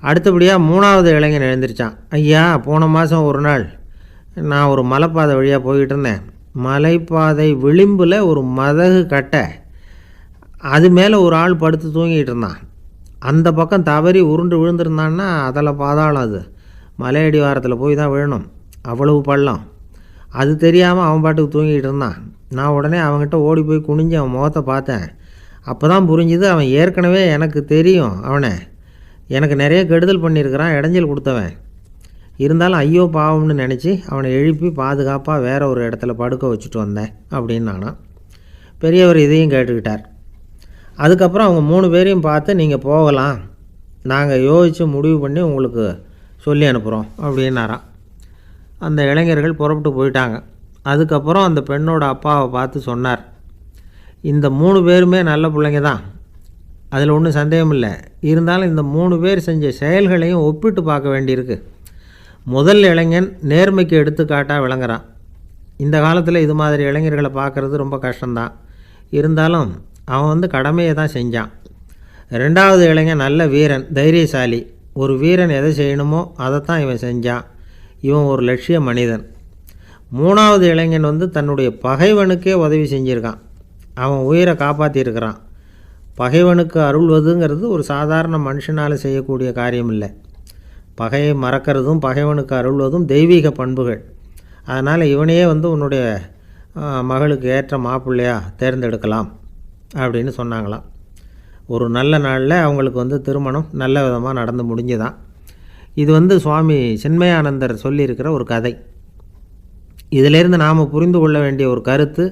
அடுத்தபடியாக 3வது இளைஞன் எழுந்திரிச்சான். ஐயா, போன மாதம் ஒரு நாள் நான் ஒரு மலைப்பாதை வழியாக போய்கிட்டு இருந்தேன். மலைப்பாதை விளிம்பில் ஒரு மதகு கட்டை, அது மேலே ஒரு ஆள் படுத்து தூங்கிட்டு இருந்தான். அந்த பக்கம் தவறி உருண்டு விழுந்திருந்தான்னா அதில் பாதாளம். அது மலையடி வாரத்தில் போய் தான் விழணும். அவ்வளவு பள்ளம். அது தெரியாமல் அவன் பாட்டுக்கு தூங்கிட்டு இருந்தான். நான் உடனே அவன்கிட்ட ஓடி போய் குனிஞ்சு அவன் முகத்தை பார்த்தேன். அப்போ தான் புரிஞ்சுது, அவன் ஏற்கனவே எனக்கு தெரியும். அவனை எனக்கு நிறைய கெடுதல் பண்ணியிருக்கிறான், இடைஞ்சல் கொடுத்தவன். இருந்தாலும் ஐயோ பாவம்னு நினச்சி அவனை எழுப்பி பாதுகாப்பாக வேற ஒரு இடத்துல படுக்க வச்சுட்டு வந்தேன் அப்படின்னு நானும். பெரியவர் இதையும் கேட்டுக்கிட்டார். அதுக்கப்புறம் அவங்க 3 பேரையும் பார்த்து, நீங்கள் போகலாம், நாங்கள் யோசித்து முடிவு பண்ணி உங்களுக்கு சொல்லி அனுப்புகிறோம் அப்படின்னாராம். அந்த இளைஞர்கள் புறப்பட்டு போயிட்டாங்க. அதுக்கப்புறம் அந்த பெண்ணோட அப்பாவை பார்த்து சொன்னார், இந்த 3 பேருமே நல்ல பிள்ளைங்க தான், அதில் ஒன்றும் சந்தேகம் இல்லை. இருந்தாலும் இந்த 3 பேர் செஞ்ச செயல்களையும் ஒப்பிட்டு பார்க்க வேண்டியிருக்கு. முதல் இளைஞன் நேர்மைக்கு எடுத்துக்காட்டாக விளங்குறான். இந்த காலத்தில் இது மாதிரி இளைஞர்களை பார்க்குறது ரொம்ப கஷ்டம்தான். இருந்தாலும் அவன் கடமையை தான் செஞ்சான். 2வது இளைஞன் நல்ல வீரன், தைரியசாலி. ஒரு வீரன் எதை செய்யணுமோ அதைத்தான் இவன் செஞ்சான். இவன் ஒரு லட்சிய மனிதன். 3வது இளைஞன் தன்னுடைய பகைவனுக்கே உதவி செஞ்சுருக்கான். அவன் உயிரை காப்பாற்றியிருக்கிறான். பகைவனுக்கு அருள்வதுங்கிறது ஒரு சாதாரண மனுஷனால் செய்யக்கூடிய காரியம் இல்லை. பகையை மறக்கிறதும் பகைவனுக்கு அருள்வதும் தெய்வீக பண்புகள். அதனால் இவனையே உன்னுடைய மகளுக்கு ஏற்ற மாப்பிள்ளையாக தேர்ந்தெடுக்கலாம் அப்படின்னு சொன்னாங்களாம். ஒரு நல்ல நாளில் அவங்களுக்கு திருமணம் நல்ல விதமாக நடந்து முடிஞ்சுதான். இது சுவாமி சின்மயானந்தர் சொல்லியிருக்கிற ஒரு கதை. இதிலேருந்து நாம் புரிந்து கொள்ள வேண்டிய ஒரு கருத்து,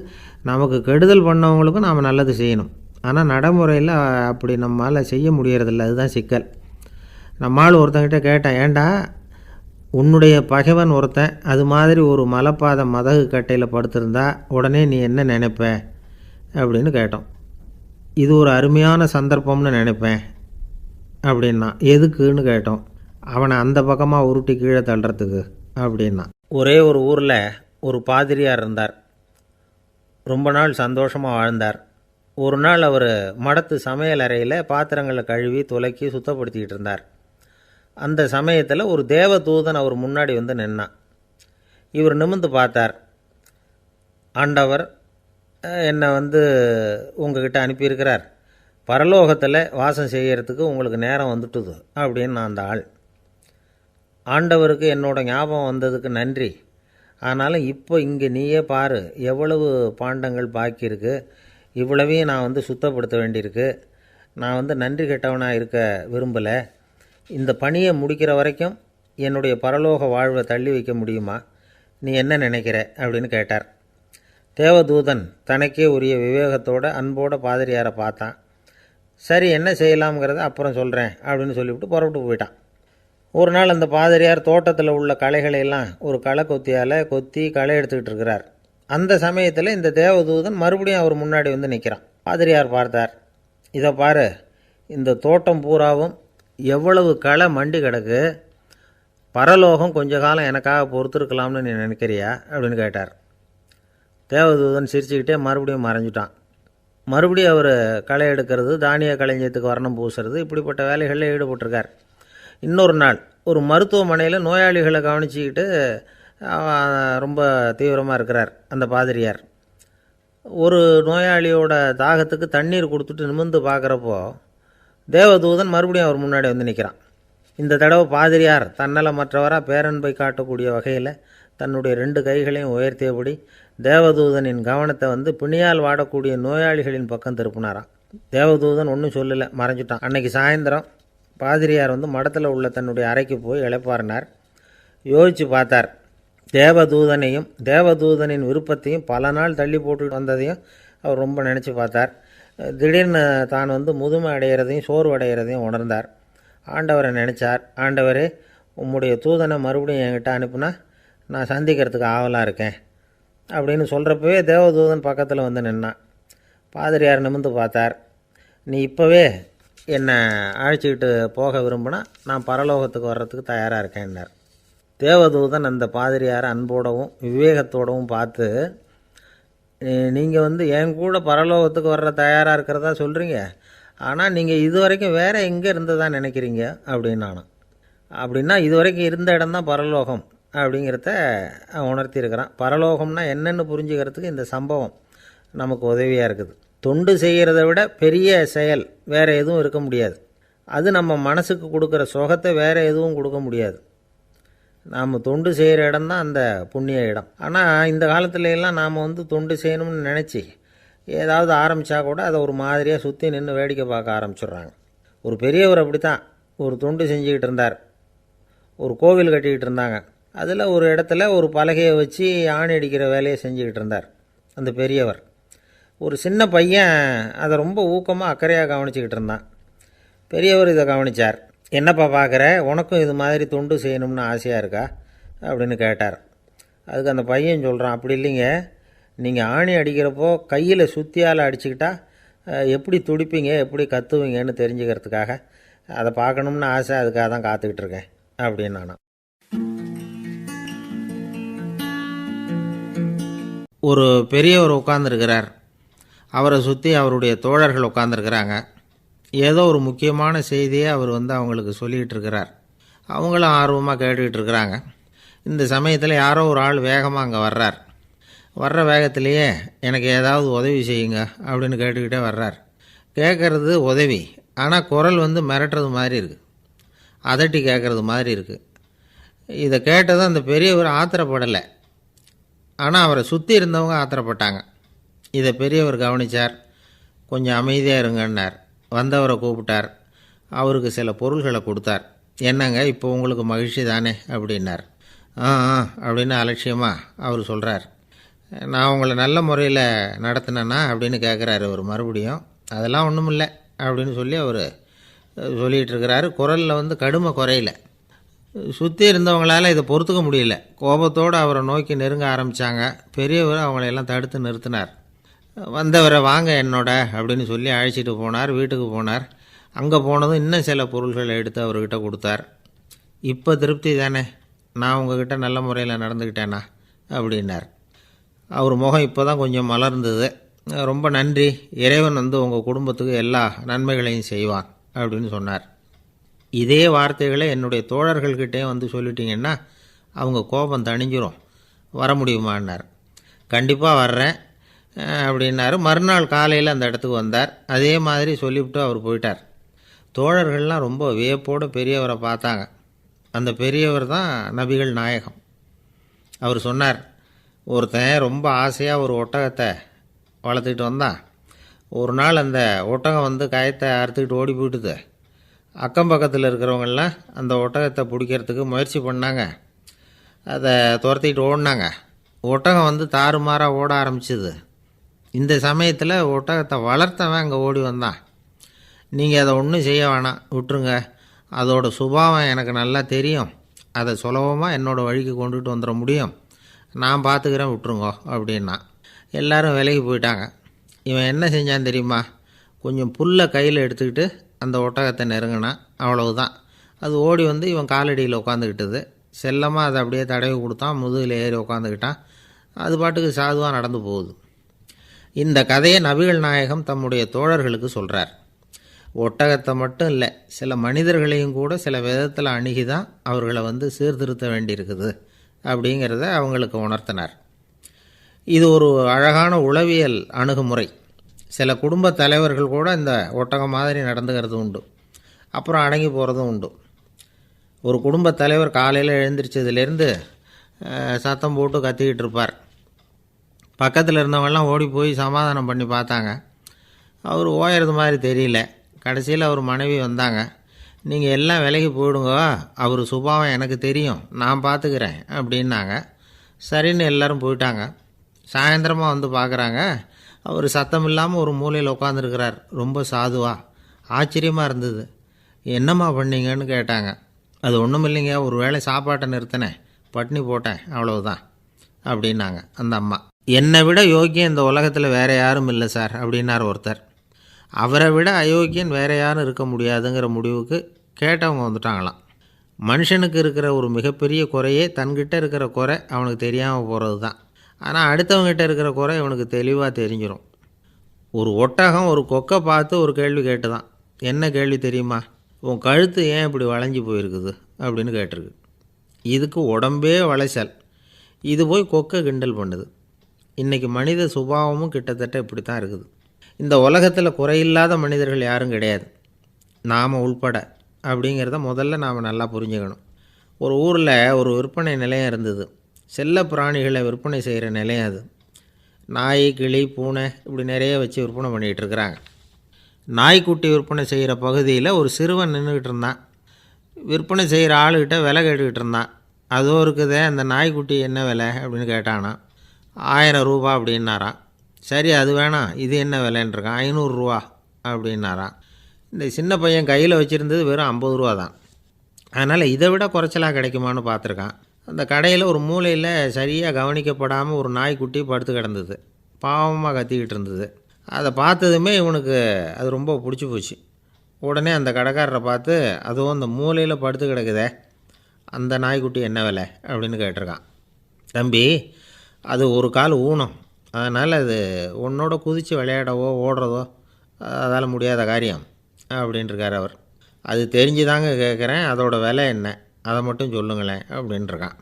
நமக்கு கெடுதல் பண்ணவங்களுக்கும் நாம் நல்லது செய்யணும். ஆனால் நடைமுறையில் அப்படி நம்மளால் செய்ய முடியறதில்ல. அதுதான் சிக்கல். நம்மால் ஒருத்தங்கிட்ட கேட்டேன், ஏண்டா உன்னுடைய பகைவன் ஒருத்தன் அது மாதிரி ஒரு மலைப்பாதை மதகு கட்டையில் படுத்திருந்தா உடனே நீ என்ன நினைப்ப அப்படின்னு கேட்டோம். இது ஒரு அருமையான சந்தர்ப்பம்னு நினைப்பேன் அப்படின்னா. எதுக்குன்னு கேட்டோம். அவனை அந்த பக்கமாக உருட்டி கீழே தள்ளுறதுக்கு அப்படின்னா. ஒரே ஒரு ஊரில் ஒரு பாதிரியார் இருந்தார். ரொம்ப நாள் சந்தோஷமாக வாழ்ந்தார். ஒரு நாள் அவர் மடத்து சமையல் அறையில் பாத்திரங்களை கழுவி துலக்கி சுத்தப்படுத்திக்கிட்டு இருந்தார். அந்த சமயத்தில் ஒரு தேவதூதன் அவர் முன்னாடி வந்து நின்னான். இவர் நிமிர்ந்து பார்த்தார். ஆண்டவர் என்னை உங்ககிட்ட அனுப்பியிருக்கிறார், பரலோகத்தில் வாசம் செய்கிறதுக்கு உங்களுக்கு நேரம் வந்துட்டுது அப்படின்னு நான் அந்த ஆள். ஆண்டவருக்கு என்னோட ஞாபகம் வந்ததுக்கு நன்றி. ஆனாலும் இப்போ இங்கே நீயே பாரு, எவ்வளவு பாண்டங்கள் பாக்கி இருக்குது, இவ்வளவையும் நான் சுத்தப்படுத்த வேண்டியிருக்கு. நான் நன்றி கெட்டவனாக இருக்க விரும்பலை. இந்த பணியை முடிக்கிற வரைக்கும் என்னுடைய பரலோக வாழ்வை தள்ளி வைக்க முடியுமா? நீ என்ன நினைக்கிற அப்படின்னு கேட்டார். தேவதூதன் தனக்கே உரிய விவேகத்தோடு அன்போட பாதிரியாரை பார்த்தான். சரி, என்ன செய்யலாம்ங்கிறத அப்புறம் சொல்கிறேன் அப்படின்னு சொல்லிவிட்டு புறப்பட்டு போயிட்டான். ஒரு நாள் அந்த பாதிரியார் தோட்டத்தில் உள்ள களைகளை எல்லாம் ஒரு களை கொத்தியால் கொத்தி களை எடுத்துக்கிட்டு இருக்கிறார். அந்த சமயத்தில் இந்த தேவதூதன் மறுபடியும் அவர் முன்னாடி வந்து நிற்கிறான். பாதிரியார் பார்த்தார். இதை பாரு, இந்த தோட்டம் பூராவும் எவ்வளவு களை மண்டி கிடக்கு, பரலோகம் கொஞ்ச காலம் எனக்காக பொறுத்திருக்கலாம்னு நீ நினைக்கிறியா அப்படின்னு கேட்டார். தேவதூதன் சிரிச்சுக்கிட்டே மறுபடியும் மறைஞ்சிட்டான். மறுபடியும் அவர் களை எடுக்கிறது, தானிய களஞ்சியத்துக்கு வர்ணம் பூசுறது, இப்படிப்பட்ட வேலைகளில் ஈடுபட்டிருக்கார். இன்னொரு நாள் ஒரு மருத்துவமனையில் நோயாளிகளை கவனிச்சிக்கிட்டு ரொம்ப தீவிரமாக இருக்கிறார் அந்த பாதிரியார். ஒரு நோயாளியோட தாகத்துக்கு தண்ணீர் கொடுத்துட்டு நிமிர்ந்து பார்க்குறப்போ தேவதூதன் மறுபடியும் அவர் முன்னாடி வந்து நிற்கிறான். இந்த தடவை பாதிரியார் தன்னலமற்றவராக பேரன்பை காட்டக்கூடிய வகையில் தன்னுடைய 2 கைகளையும் உயர்த்தியபடி தேவதூதனின் கவனத்தை பிணியால் வாடக்கூடிய நோயாளிகளின் பக்கம் திருப்பினாராம். தேவதூதன் ஒன்றும் சொல்லலை, மறைஞ்சிட்டான். அன்னைக்கு சாயந்தரம் பாதிரியார் மடத்தில் உள்ள தன்னுடைய அறைக்கு போய் இளைப்பாறினார். யோசித்து பார்த்தார். தேவதூதனையும் தேவதூதனின் விருப்பத்தையும் பல நாள் தள்ளி போட்டு வந்ததையும் அவர் ரொம்ப நினச்சி பார்த்தார். திடீர்னு தான் முதுமை அடைகிறதையும் சோர்வு அடைகிறதையும் உணர்ந்தார். ஆண்டவரை நினச்சார். ஆண்டவரே, உம்முடைய தூதனை மறுபடியும் என்கிட்ட அனுப்புனா நான் சந்திக்கிறதுக்கு ஆவலாக இருக்கேன் அப்படின்னு சொல்கிறப்பவே தேவதூதன் பக்கத்தில் வந்து நின்னான். பாதிரியார் நிமிர்ந்து பார்த்தார். நீ இப்போவே என்னை அழைச்சிக்கிட்டு போக விரும்பினா நான் பரலோகத்துக்கு வர்றதுக்கு தயாராக இருக்கேன்னார். தேவதூதன் அந்த பாதிரியாரை அன்போடவும் விவேகத்தோடவும் பார்த்து, நீங்கள் என் கூட பரலோகத்துக்கு வர்ற தயாராக இருக்கிறதா சொல்கிறீங்க, ஆனால் நீங்கள் இது வரைக்கும் வேறு எங்கே இருந்ததா நினைக்கிறீங்க அப்படின்னு நானும். அப்படின்னா இது வரைக்கும் இருந்த இடம்தான் பரலோகம் அப்படிங்கிறத உணர்த்தியிருக்கிறான். பரலோகம்னா என்னென்னு புரிஞ்சுக்கிறதுக்கு இந்த சம்பவம் நமக்கு உதவியாக இருக்குது. தொண்டு செய்கிறத விட பெரிய செயல் வேறு எதுவும் இருக்க முடியாது. அது நம்ம மனசுக்கு கொடுக்குற சுகத்தை வேறு எதுவும் கொடுக்க முடியாது. நாம் தொண்டு செய்கிற இடம் தான் அந்த புண்ணிய இடம். ஆனால் இந்த காலத்துலலாம் நாம் தொண்டு செய்யணும்னு நினச்சி ஏதாவது ஆரம்பித்தா கூட அதை ஒரு மாதிரியாக சுற்றி நின்று வேடிக்கை பார்க்க ஆரம்பிச்சிடுறாங்க. ஒரு பெரியவர் அப்படி தான் ஒரு தொண்டு செஞ்சுக்கிட்டு இருந்தார். ஒரு கோவில் கட்டிக்கிட்டு இருந்தாங்க. அதில் ஒரு இடத்துல ஒரு பலகையை வச்சு ஆணி அடிக்கிற வேலையை செஞ்சுக்கிட்டு இருந்தார் அந்த பெரியவர். ஒரு சின்ன பையன் அதை ரொம்ப ஊக்கமாக அக்கறையாக கவனிச்சிக்கிட்டு இருந்தான். பெரியவர் இதை கவனித்தார். என்னப்பா பார்க்குற, உனக்கும் இது மாதிரி தொண்டு செய்யணும்னு ஆசையாக இருக்கா அப்படின்னு கேட்டார். அதுக்கு அந்த பையன் சொல்கிறான், அப்படி இல்லைங்க, நீங்கள் ஆணி அடிக்கிறப்போ கையில் சுத்தியால் அடிச்சுக்கிட்டா எப்படி துடிப்பீங்க, எப்படி கத்துவீங்கன்னு தெரிஞ்சுக்கிறதுக்காக அதை பார்க்கணும்னு ஆசை, அதுக்காக தான் காத்துக்கிட்டு இருக்கேன் அப்படின்னு நானும். ஒரு பெரியவர் உட்கார்ந்துருக்கிறார். அவரை சுற்றி அவருடைய தோழர்கள் உட்காந்துருக்கிறாங்க. ஏதோ ஒரு முக்கியமான செய்தியை அவர் அவங்களுக்கு சொல்லிகிட்டு இருக்கிறார். அவங்களும் ஆர்வமாக கேட்டுக்கிட்டு இருக்கிறாங்க. இந்த சமயத்தில் யாரோ ஒரு ஆள் வேகமாக அங்கே வர்றார். வர்ற வேகத்திலேயே எனக்கு ஏதாவது உதவி செய்யுங்க அப்படின்னு கேட்டுக்கிட்டே வர்றார். கேட்குறது உதவி, ஆனால் குரல் மிரட்டுறது மாதிரி இருக்குது, அதட்டி கேட்குறது மாதிரி இருக்குது. இதை கேட்டதும் அந்த பெரியவர் ஆத்திரப்படலை, ஆனால் அவரை சுற்றி இருந்தவங்க ஆத்திரப்பட்டாங்க. இதை பெரியவர் கவனித்தார். கொஞ்சம் அமைதியாக இருங்கன்னார். வந்தவரை கூப்பிட்டார். அவருக்கு சில பொருள்களை கொடுத்தார். என்னங்க, இப்போ உங்களுக்கு மகிழ்ச்சி தானே அப்படின்னார். ஆ அப்படின்னு அலட்சியமாக அவர் சொல்கிறார். நான் உங்களை நல்ல முறையில் நடத்தினேன்னா அப்படின்னு கேட்குறாரு அவர் மறுபடியும். அதெல்லாம் ஒன்றும் இல்லை அப்படின்னு சொல்லி அவர் சொல்லிகிட்டு இருக்கிறாரு. குரலில் கடுமை குறையில. சுற்றி இருந்தவங்களால் இதை பொறுத்துக்க முடியல. கோபத்தோடு அவரை நோக்கி நெருங்க ஆரம்பித்தாங்க. பெரியவர் அவங்களையெல்லாம் தடுத்து நிறுத்தினார். வந்தவரை வாங்க என்னோட அப்படின்னு சொல்லி அழைச்சிட்டு போனார். வீட்டுக்கு போனார். அங்கே போனதும் இன்னும் சில பொருள்களை எடுத்து அவர்கிட்ட கொடுத்தார். இப்போ திருப்தி தானே, நான் உங்ககிட்ட நல்ல முறையில் நடந்துக்கிட்டேனா அப்படின்னார். அவர் முகம் இப்போ தான் கொஞ்சம் மலர்ந்தது. ரொம்ப நன்றி, இறைவன் உங்கள் குடும்பத்துக்கு எல்லா நன்மைகளையும் செய்வான் அப்படின்னு சொன்னார். இதே வார்த்தைகளை என்னுடைய தோழர்கள்கிட்டே வந்து சொல்லிட்டீங்கன்னா அவங்க கோபம் தணிஞ்சிரும், வர முடியுமான்னார். கண்டிப்பாக வர்றேன் அப்படின்னாரு. மறுநாள் காலையில் அந்த இடத்துக்கு வந்தார். அதே மாதிரி சொல்லிவிட்டு அவர் போயிட்டார். தோழர்கள்லாம் ரொம்ப வியப்போடு பெரியவரை பார்த்தாங்க. அந்த பெரியவர் தான் நபிகள் நாயகம். அவர் சொன்னார், ஒருத்தன் ரொம்ப ஆசையாக ஒரு ஒட்டகத்தை வளர்த்துக்கிட்டு வந்தான். ஒரு நாள் அந்த ஒட்டகம் வந்து கயத்தை அறுத்துக்கிட்டு ஓடி போயிட்டுது. அக்கம் பக்கத்தில் இருக்கிறவங்கெல்லாம் அந்த ஒட்டகத்தை பிடிக்கிறதுக்கு முயற்சி பண்ணாங்க. அதை துரத்திக்கிட்டு ஓடினாங்க. ஒட்டகம் வந்து தாறுமாறாக ஓட ஆரம்பிச்சிது. இந்த சமயத்தில் ஒட்டகத்தை வளர்த்தவன் அங்கே ஓடி வந்தான். நீங்கள் அதை ஒன்றும் செய்ய வேணாம், விட்டுருங்க. அதோட சுபாவம் எனக்கு நல்லா தெரியும். அதை சுலபமாக என்னோடய வழிக்கு கொண்டுட்டு வந்துட முடியும். நான் பார்த்துக்கிறேன், விட்டுருங்கோ அப்படின்னா. எல்லோரும் விலைக்கு போயிட்டாங்க. இவன் என்ன செஞ்சான் தெரியுமா? கொஞ்சம் புல்லை கையில் எடுத்துக்கிட்டு அந்த ஒட்டகத்தை நெருங்கினான். அவ்வளவுதான். அது ஓடி வந்து இவன் காலடியில் உட்காந்துக்கிட்டது. செல்லமாக அதை அப்படியே தடவி கொடுத்தான். முதுகில் ஏறி உட்காந்துக்கிட்டான். அது பாட்டுக்கு சாதுவாக நடந்து போகுது. இந்த கதையை நபிகள் நாயகம் தம்முடைய தோழர்களுக்கு சொல்கிறார். ஒட்டகத்தை மட்டும் இல்லை, சில மனிதர்களையும் கூட சில விதத்தில் அணுகி தான் அவர்களை வந்து சீர்திருத்த வேண்டியிருக்குது அப்படிங்கிறத அவங்களுக்கு உணர்த்தினார். இது ஒரு அழகான உளவியல் அணுகுமுறை. சில குடும்ப தலைவர்கள் கூட இந்த ஒட்டகம் மாதிரி நடந்துக்கிறது உண்டு. அப்புறம் அடங்கி போகிறதும் உண்டு. ஒரு குடும்ப தலைவர் காலையில் எழுந்திரிச்சதுலேருந்து சத்தம் போட்டு கத்திக்கிட்டு இருப்பார். பக்கத்தில் இருந்தவங்கெல்லாம் ஓடி போய் சமாதானம் பண்ணி பார்த்தாங்க. அவர் ஓயறது மாதிரி தெரியல. கடைசியில் அவர் மனைவி வந்தாங்க. நீங்கள் எல்லாம் விலைக்கு போயிடுங்க, அவர் சுபாவம் எனக்கு தெரியும், நான் பார்த்துக்கிறேன் அப்படின்னாங்க. சரின்னு எல்லோரும் போயிட்டாங்க. சாயந்தரமாக வந்து பார்க்குறாங்க, அவர் சத்தம் இல்லாமல் ஒரு மூலையில் உட்காந்துருக்கிறார். ரொம்ப சாதுவா. ஆச்சரியமாக இருந்தது. என்னம்மா பண்ணீங்கன்னு கேட்டாங்க. அது ஒன்றும் இல்லைங்க, ஒரு வேளை சாப்பாட்டை நிறுத்தினேன், பட்னி போட்டேன், அவ்வளவுதான் அப்படின்னாங்க அந்த அம்மா. என்னை விட யோக்கியம் இந்த உலகத்தில் வேறு யாரும் இல்லை சார் அப்படின்னார் ஒருத்தர். அவரை விட அயோக்கியன் வேறு யாரும் இருக்க முடியாதுங்கிற முடிவுக்கு கேட்டவங்க வந்துட்டாங்களாம். மனுஷனுக்கு இருக்கிற ஒரு மிகப்பெரிய குறையே தன்கிட்ட இருக்கிற குறை அவனுக்கு தெரியாமல் போகிறது தான். ஆனால் அடுத்தவங்ககிட்ட இருக்கிற குறை இவனுக்கு தெளிவாக தெரிஞ்சிடும். ஒரு ஒட்டகம் ஒரு கொக்கை பார்த்து ஒரு கேள்வி கேட்டு தான். என்ன கேள்வி தெரியுமா? உன் கழுத்து ஏன் இப்படி வளைஞ்சி போயிருக்குது அப்படின்னு கேட்டிருக்கு. இதுக்கு உடம்பே வளைச்சல். இது போய் கொக்கை கிண்டல் பண்ணுது. இன்றைக்கி மனித சுபாவமும் கிட்டத்தட்ட இப்படி தான் இருக்குது. இந்த உலகத்தில் குறையில்லாத மனிதர்கள் யாரும் கிடையாது, நாம் உள்பட அப்படிங்கிறத முதல்ல நாம் நல்லா புரிஞ்சுக்கணும். ஒரு ஊரில் ஒரு விற்பனை நிலையம் இருந்தது. செல்ல பிராணிகளை விற்பனை செய்கிற நிலையம் அது. நாய், கிளி, பூனை இப்படி நிறைய வச்சு விற்பனை பண்ணிகிட்டு இருக்கிறாங்க. நாய்க்குட்டி விற்பனை செய்கிற பகுதியில் ஒரு சிறுவன் நின்றுக்கிட்டு இருந்தான். விற்பனை செய்கிற ஆளுகிட்ட விலை கேட்டுக்கிட்டு இருந்தான். அதோ இருக்குதே அந்த நாய்க்குட்டி என்ன விலை அப்படின்னு கேட்டானா. 1000 ரூபா அப்படின்னாரான். சரி, அது வேணாம், இது என்ன விலைன்றிருக்கான். 500 ரூபா அப்படின்னாரான். இந்த சின்ன பையன் கையில் வச்சுருந்தது வெறும் 50 ரூபா தான். அதனால் இதை விட குறைச்சலாக கிடைக்குமான்னு பார்த்துருக்கான். அந்த கடையில் ஒரு மூலையில் சரியாக கவனிக்கப்படாமல் ஒரு நாய்க்குட்டி படுத்து கிடந்தது. பாவமாக கத்திக்கிட்டு இருந்தது. அதை பார்த்ததுமே இவனுக்கு அது ரொம்ப பிடிச்சி போச்சு. உடனே அந்த கடைக்காரரை பார்த்து, அதுவும் அந்த மூலையில் படுத்து கிடக்குதே அந்த நாய்க்குட்டி என்ன விலை அப்படின்னு கேட்டிருக்கான். தம்பி, அது ஒரு கால் ஊனம், அதனால் அது உன்னோட குதித்து விளையாடவோ ஓடுறதோ அதால் முடியாத காரியம் அப்படின்ட்டுருக்கார் அவர். அது தெரிஞ்சுதாங்க கேட்குறேன், அதோட விலை என்ன அதை மட்டும் சொல்லுங்களேன் அப்படின்ட்டுருக்கான்.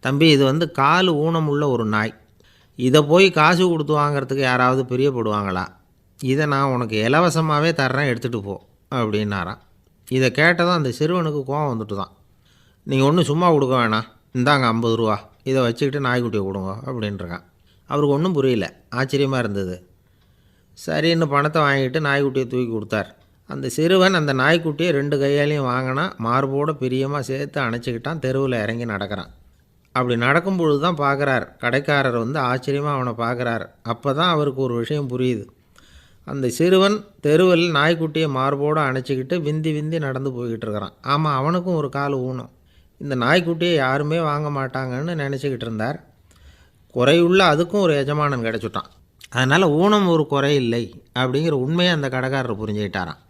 தம்பி, இது வந்து கால் ஊனம் உள்ள ஒரு நாய். இதை போய் காசு கொடுத்து வாங்கிறதுக்கு யாராவது பிரியப்படுவாங்களா? இதை நான் உனக்கு இலவசமாகவே தர்றேன், எடுத்துகிட்டு போ அப்படின்னாரான். இதை கேட்டதும் அந்த சிறுவனுக்கு கோவம் வந்துட்டு தான். நீங்கள் ஒன்றும் சும்மா கொடுக்க வேணாம், இந்தாங்க 50 ரூபா, இதை வச்சுக்கிட்டு நாய்க்குட்டியை கொடுங்க அப்படின்ட்டுருக்கான். அவருக்கு ஒன்றும் புரியல, ஆச்சரியமாக இருந்தது. சரின்னு பணத்தை வாங்கிட்டு நாய்க்குட்டியை தூக்கி கொடுத்தார். அந்த சிறுவன் அந்த நாய்க்குட்டியை 2 கையாலையும் வாங்கினா, மார்போடு பிரியமாக சேர்த்து அணைச்சிக்கிட்டான். தெருவில் இறங்கி நடக்கிறான். அப்படி நடக்கும்பொழுது தான் பார்க்குறார், கடைக்காரர் வந்து ஆச்சரியமாக அவனை பார்க்குறார். அப்போ தான் அவருக்கு ஒரு விஷயம் புரியுது. அந்த சிறுவன் தெருவில் நாய்க்குட்டியை மார்போடு அணைச்சிக்கிட்டு விந்தி விந்தி நடந்து போய்கிட்டு இருக்கிறான். ஆமாம், அவனுக்கும் ஒரு கால் ஊனம். இந்த நாய்க்குட்டியை யாருமே வாங்க மாட்டாங்கன்னு நினச்சிக்கிட்டு இருந்தார். குறையுள்ள அதுக்கும் ஒரு எஜமானன் கிடச்சிட்டான். அதனால் ஊனம் ஒரு குறை இல்லை அப்படிங்கிற உண்மையை அந்த கடைக்காரர் புரிஞ்சுக்கிட்டாரான்.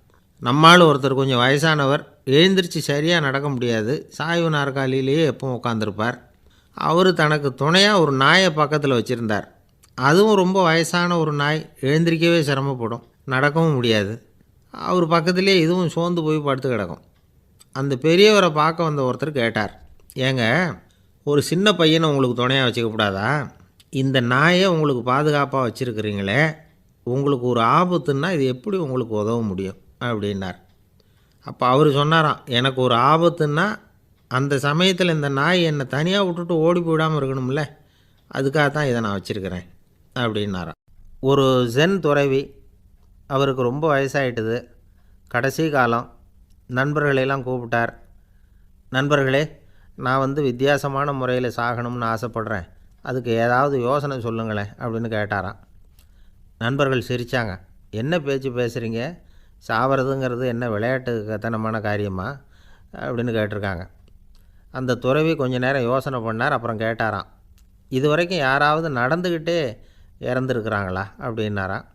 நம்மால் ஒருத்தர் கொஞ்சம் வயசானவர், எழுந்திரிச்சு சரியாக நடக்க முடியாது, சாய்வு நாற்காலியிலேயே எப்பவும் உட்காந்துருப்பார். அவர் தனக்கு துணையாக ஒரு நாயை பக்கத்தில் வச்சுருந்தார். அதுவும் ரொம்ப வயசான ஒரு நாய், எழுந்திரிக்கவே சிரமப்படும், நடக்கவும் முடியாது. அவர் பக்கத்துலேயே இதுவும் சோர்ந்து போய் படுத்து கிடக்கும். அந்த பெரியவரை பார்க்க வந்த ஒருத்தர் கேட்டார், ஏங்க ஒரு சின்ன பையனை உங்களுக்கு துணையாக வச்சுக்கப்படாதா? இந்த நாயை உங்களுக்கு பாதுகாப்பாக வச்சுருக்கிறீங்களே, உங்களுக்கு ஒரு ஆபத்துன்னா இது எப்படி உங்களுக்கு உதவ முடியும் அப்படின்னார். அப்போ அவர் சொன்னாராம், எனக்கு ஒரு ஆபத்துன்னா அந்த சமயத்தில் இந்த நாய் என்னை தனியாக விட்டுட்டு ஓடி போயிடாமல் இருக்கணும்ல, அதுக்காக தான் இதை நான் வச்சுருக்கிறேன் அப்படின்னாராம். ஒரு ஜென் துறவி, அவருக்கு ரொம்ப வயசாகிட்டுது, கடைசி காலம். நண்பர்களெல்லாம் கூப்பிட்டார். நண்பர்களே, நான் வித்தியாசமான முறையில் சாகணும்னு ஆசைப்பட்றேன், அதுக்கு ஏதாவது யோசனை சொல்லுங்களேன் அப்படின்னு கேட்டாராம். நண்பர்கள் சிரித்தாங்க. என்ன பேச்சு பேசுகிறீங்க, சாவறதுங்கிறது என்ன விளையாட்டுத்தனமான காரியமா அப்படின்னு கேட்டிருக்காங்க. அந்த துறவி கொஞ்ச நேரம் யோசனை பண்ணார். அப்புறம் கேட்டாராம், இது வரைக்கும் யாராவது நடந்துக்கிட்டே இறந்துருக்குறாங்களா அப்படின்னாராம்.